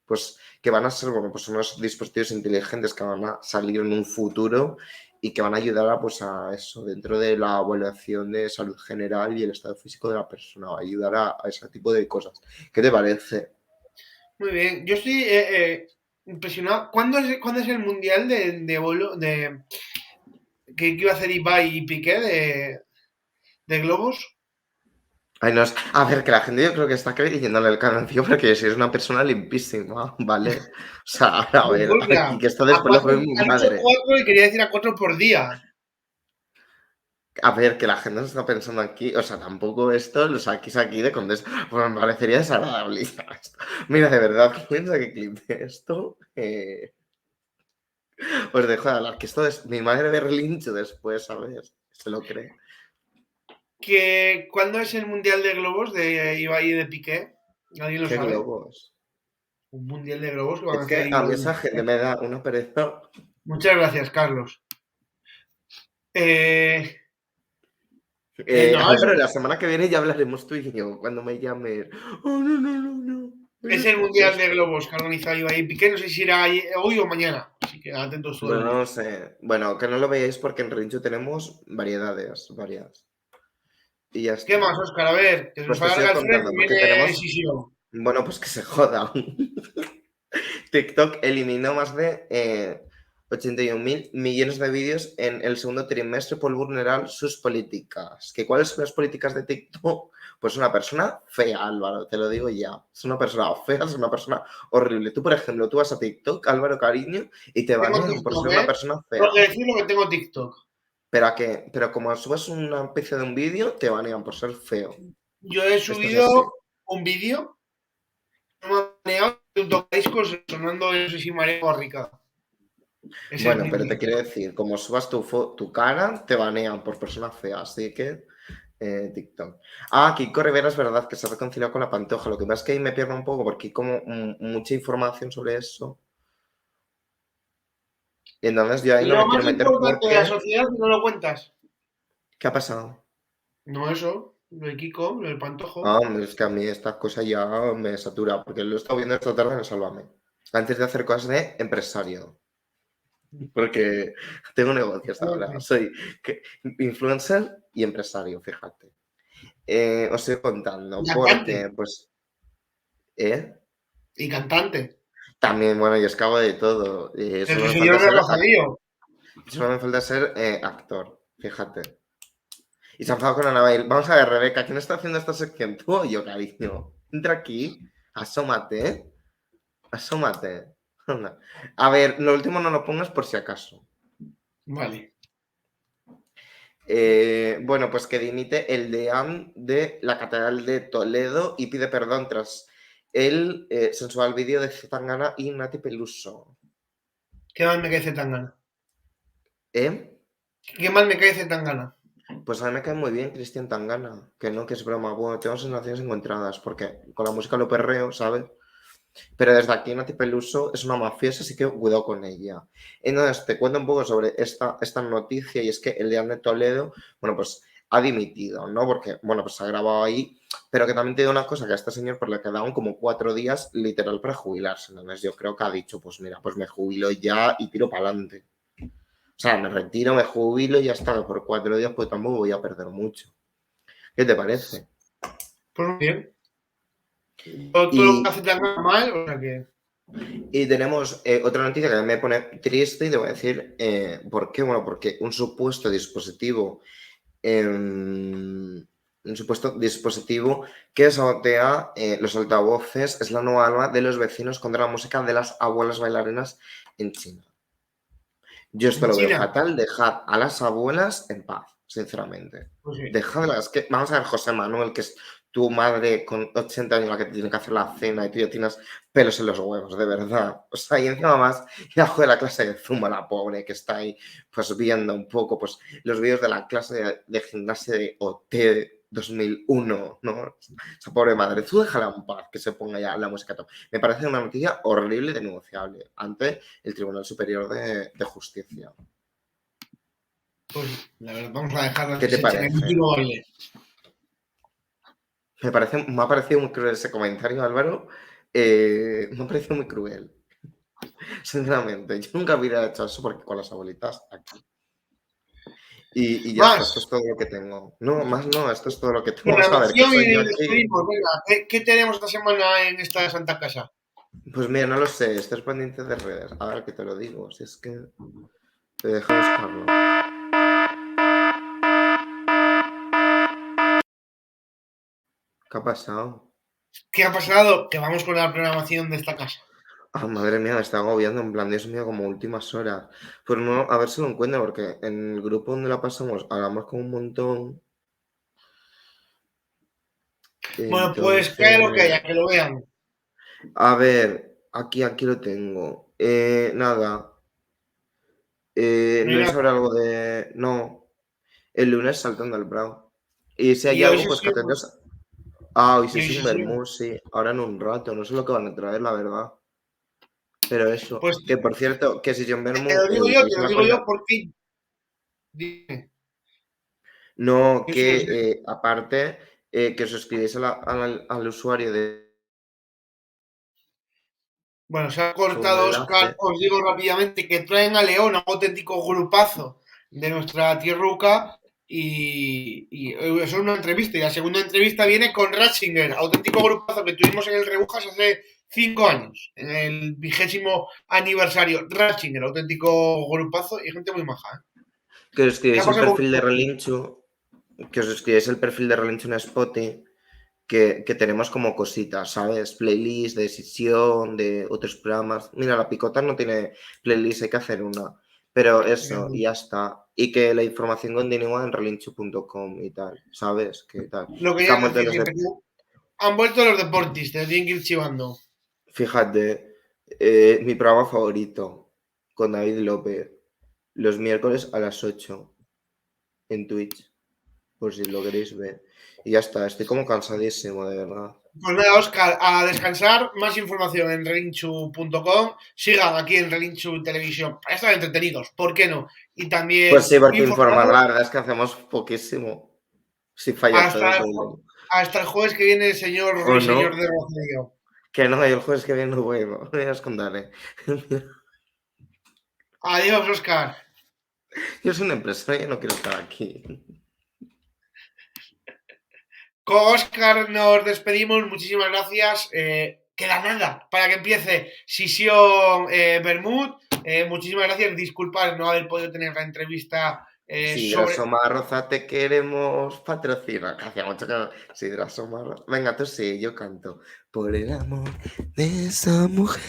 pues que van a ser, bueno, pues unos dispositivos inteligentes que van a salir en un futuro y que van a ayudar a, pues a eso, dentro de la evaluación de salud general y el estado físico de la persona, va a ayudar a ese tipo de cosas. ¿Qué te parece? Muy bien. Yo estoy impresionado. ¿Cuándo es el mundial de bolo que iba a hacer Ibai y Piqué de globos? Ay, no, a ver, que la gente yo creo que está creyéndole el canancio porque si es una persona limpísima, ¿vale? O sea, a ver, y que esto después lo ve mi Han dicho madre. 4 y quería decir a 4 por día. A ver, que la gente no está pensando aquí, o sea, tampoco esto lo saquéis aquí de contexto, pues me parecería desagradable. Mira, de verdad, piensa que clip de esto, os dejo de hablar, que esto es mi madre de relincho después, ¿sabes? Se lo cree. ¿Cuándo es el Mundial de Globos de Ibai y de Piqué? ¿Alguien lo ¿Qué sabe? globos? Un Mundial de Globos que van a Es hacer que a mí Ibai y esa gente Piqué. me da una pereza. Muchas gracias, Carlos. No, Álvaro, la semana que viene ya hablaremos tú y yo, cuando me llames. Oh, no, no, no, no. es el Mundial de Globos que ha organizado Ibai y Piqué. No sé si irá hoy o mañana. Así que atentos todo Bueno, el no día. lo sé. Bueno, que no lo veáis porque en Relincho tenemos variedades, varias. Y ya ¿Qué está. más, Óscar? A ver, que se Pues nos te sigo alarga el tren contando, y porque viene tenemos. Sisión. Bueno, pues que se joda. TikTok eliminó más de 81.000 millones de vídeos en el segundo trimestre por vulnerar sus políticas. ¿Cuáles son las políticas de TikTok? Pues una persona fea, Álvaro, te lo digo ya. Es una persona fea, es una persona horrible. Tú, por ejemplo, tú vas a TikTok, Álvaro Cariño, y te Tengo banean por TikTok, ser una persona Tengo fea. que decirlo que tengo TikTok. ¿Pero a qué? Pero como subes una especie de un vídeo, te banean por ser feo. Yo he Esto es así. subido un vídeo. No me han baneado un tocadiscos sonando no sé si María Rica. Es el Bueno, pero te primero. quiero decir, como subas tu cara, te banean por persona fea, así que TikTok. Kiko Rivera es verdad que se ha reconciliado con la Pantoja, lo que pasa es que ahí me pierdo un poco porque hay como mucha información sobre eso. Y entonces yo ahí no Lo me quiero más meter importante de la porque... sociedad no lo cuentas. ¿Qué ha pasado? No eso, lo de Kiko, lo del Pantojo. Hombre, es que a mí esta cosa ya me satura, porque lo he estado viendo esta tarde en Sálvame. Antes de hacer cosas de empresario. Porque tengo negocios ahora. Soy influencer y empresario, fíjate. Os estoy contando, Y cantante. porque, pues, ¿eh? Y cantante. También, bueno, yo es que hago de todo. Pero Solo me si yo falta no ser, me Rosadío. solo me falta ser actor, fíjate. Y se ha enfadado con Anabel. Vamos a ver, Rebeca, ¿quién está haciendo esta sección? ¿Tú o yo, cariño? Entra aquí, asómate, asómate. Anda. A ver, lo último no lo pongas por si acaso. Vale. Bueno, pues que dimite el deán de la Catedral de Toledo y pide perdón tras el sensual vídeo de Zetangana y Nati Peluso. ¿Qué mal me cae Zetangana? ¿Eh? ¿Qué mal me cae Zetangana? Pues a mí me cae muy bien Cristian Tangana, que no, que es broma. Bueno, tengo sensaciones encontradas porque con la música lo perreo, ¿sabes? Pero desde aquí Nati Peluso es una mafiosa, así que cuidado con ella. Entonces, te cuento un poco sobre esta noticia y es que el deán de Toledo, bueno, pues ha dimitido, ¿no? Porque, bueno, pues se ha grabado ahí, pero que también te digo una cosa, que a este señor pues le quedaban como 4 días literal para jubilarse. Entonces yo creo que ha dicho, pues mira, pues me jubilo ya y tiro para adelante. O sea, me retiro, me jubilo y ya está, por 4 días pues tampoco voy a perder mucho. ¿Qué te parece? Pues muy bien. Todo lo que hace Zetangana mal, o sea que... Y tenemos otra noticia que me pone triste y te voy a decir por qué. Bueno, porque un supuesto dispositivo que sabotea los altavoces es la nueva arma de los vecinos contra la música de las abuelas bailarinas en China. Yo esto En lo veo China. fatal, dejad a las abuelas en paz, sinceramente. Pues sí. Dejadlas, que vamos a ver, José Manuel, que es tu madre con 80 años la que te tiene que hacer la cena y tú ya tienes pelos en los huevos, de verdad. O sea, y encima más, hijo de la clase de Zumba, la pobre, que está ahí, pues viendo un poco, pues, los vídeos de la clase de gimnasia de OT 2001, ¿no? Esa pobre madre, tú déjala en paz, que se ponga ya la música top. Me parece una noticia horrible y denunciable ante el Tribunal Superior de Justicia. Pues la verdad, vamos a dejarla ¿Qué que te se echen el parece? último baile. Me ha parecido muy cruel ese comentario, Álvaro. Me ha parecido muy cruel. Sinceramente, yo nunca hubiera hecho eso porque con las abuelitas aquí. Y ya está, esto Más. es todo lo que tengo. No, más no, esto es todo lo que tengo. Vamos a ver, que Programación soy yo y aquí. despedimos. Venga, ¿qué tenemos esta semana en esta Santa Casa? Pues mira, no lo sé, estás pendiente de redes. A ver que te lo digo, si es que te dejo buscarlo. ¿Qué ha pasado? ¿Qué ha pasado? Que vamos con la programación de esta casa. Ah, madre mía, me está agobiando, en plan, Dios mío, como últimas horas. Pues no, a ver si lo encuentro, porque en el grupo donde la pasamos hablamos con un montón. Bueno, pues que haya lo que haya, que lo vean. A ver, aquí lo tengo. Nada. Lunes Mira, habrá algo de. No, el lunes saltando al Bravo. Y si hay y hoy algo, pues que sesión, atentos. Ah, hoy y hoy sesión sesión. Bermú, sí. Ahora en un rato. No sé lo que van a traer, la verdad. Pero eso. Pues Que por cierto, que sesión te Bermú, lo digo yo, te utiliza lo la digo cuenta. yo porque... Dime, No, eso no sé. que aparte, que os suscribáis al usuario de Bueno, se ha segundo cortado Oscar. enlace. Os digo rápidamente que traen a León, a un auténtico grupazo de nuestra tierruca. Y eso es una entrevista. Y la segunda entrevista viene con Ratzinger, auténtico grupazo que tuvimos en el Rebujas hace 5 años, en el 20º aniversario. Ratzinger, auténtico grupazo y gente muy maja. Que os ¿Qué ha suscribáis el pasado con perfil de Relinchu. Que os suscribáis el perfil de Relinchu en Spotify. Que tenemos como cositas, ¿sabes? Playlist de sesión, de otros programas. Mira, la picota no tiene playlist, hay que hacer una. Pero eso, y ya está. Y que la información continúa en relinchu.com y tal, ¿sabes? ¿Qué tal? lo que Que ya han vuelto decir los siempre? Han vuelto los deportistas, te tienen que ir chivando. Fíjate, mi programa favorito con David López, los miércoles a las 8 en Twitch, por si lo queréis ver. Y ya está, estoy como cansadísimo, de verdad. Pues nada, Oscar, a descansar. Más información en relinchu.com. Sigan aquí en Relinchu Televisión para estar entretenidos, ¿por qué no? Y Pues también sí, porque informar, informados la verdad es que hacemos poquísimo. Si falla todo, hasta, todo el mundo. hasta el jueves que viene, señor O no, ruiseñor de Rocío. que no, yo el jueves que viene no vuelvo. Ya os contaré. Adiós, Oscar. Yo soy un empresario y no quiero estar aquí. Con Oscar nos despedimos. Muchísimas gracias. Queda nada para que empiece Sisión Bermud. Muchísimas gracias. Disculpad no haber podido tener la entrevista Sidra sobre... Somarroza, te queremos patrocinar. Que hacía mucho que no. Sidra Somarroza. Venga, tú sí, yo canto. Por el amor de esa mujer.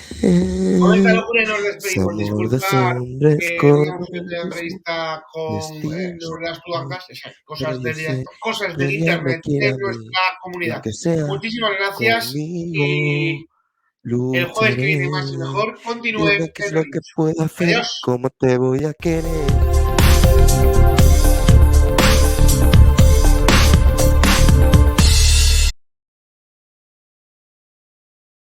Con esta locura y nos despedimos. Somos dos Disculpad hombres que con no hemos podido tener el la mismo entrevista destino. sobre las tuancas, Pero cosas yo del sé directo, cosas que del ella me internet quiere de a mí. nuestra Y comunidad. aunque sea Muchísimas gracias conmigo, y el jueves que lucharé. viene más y mejor continúen Dime qué es en lo que Relincho. puedo hacer, Adiós. cómo te voy a querer.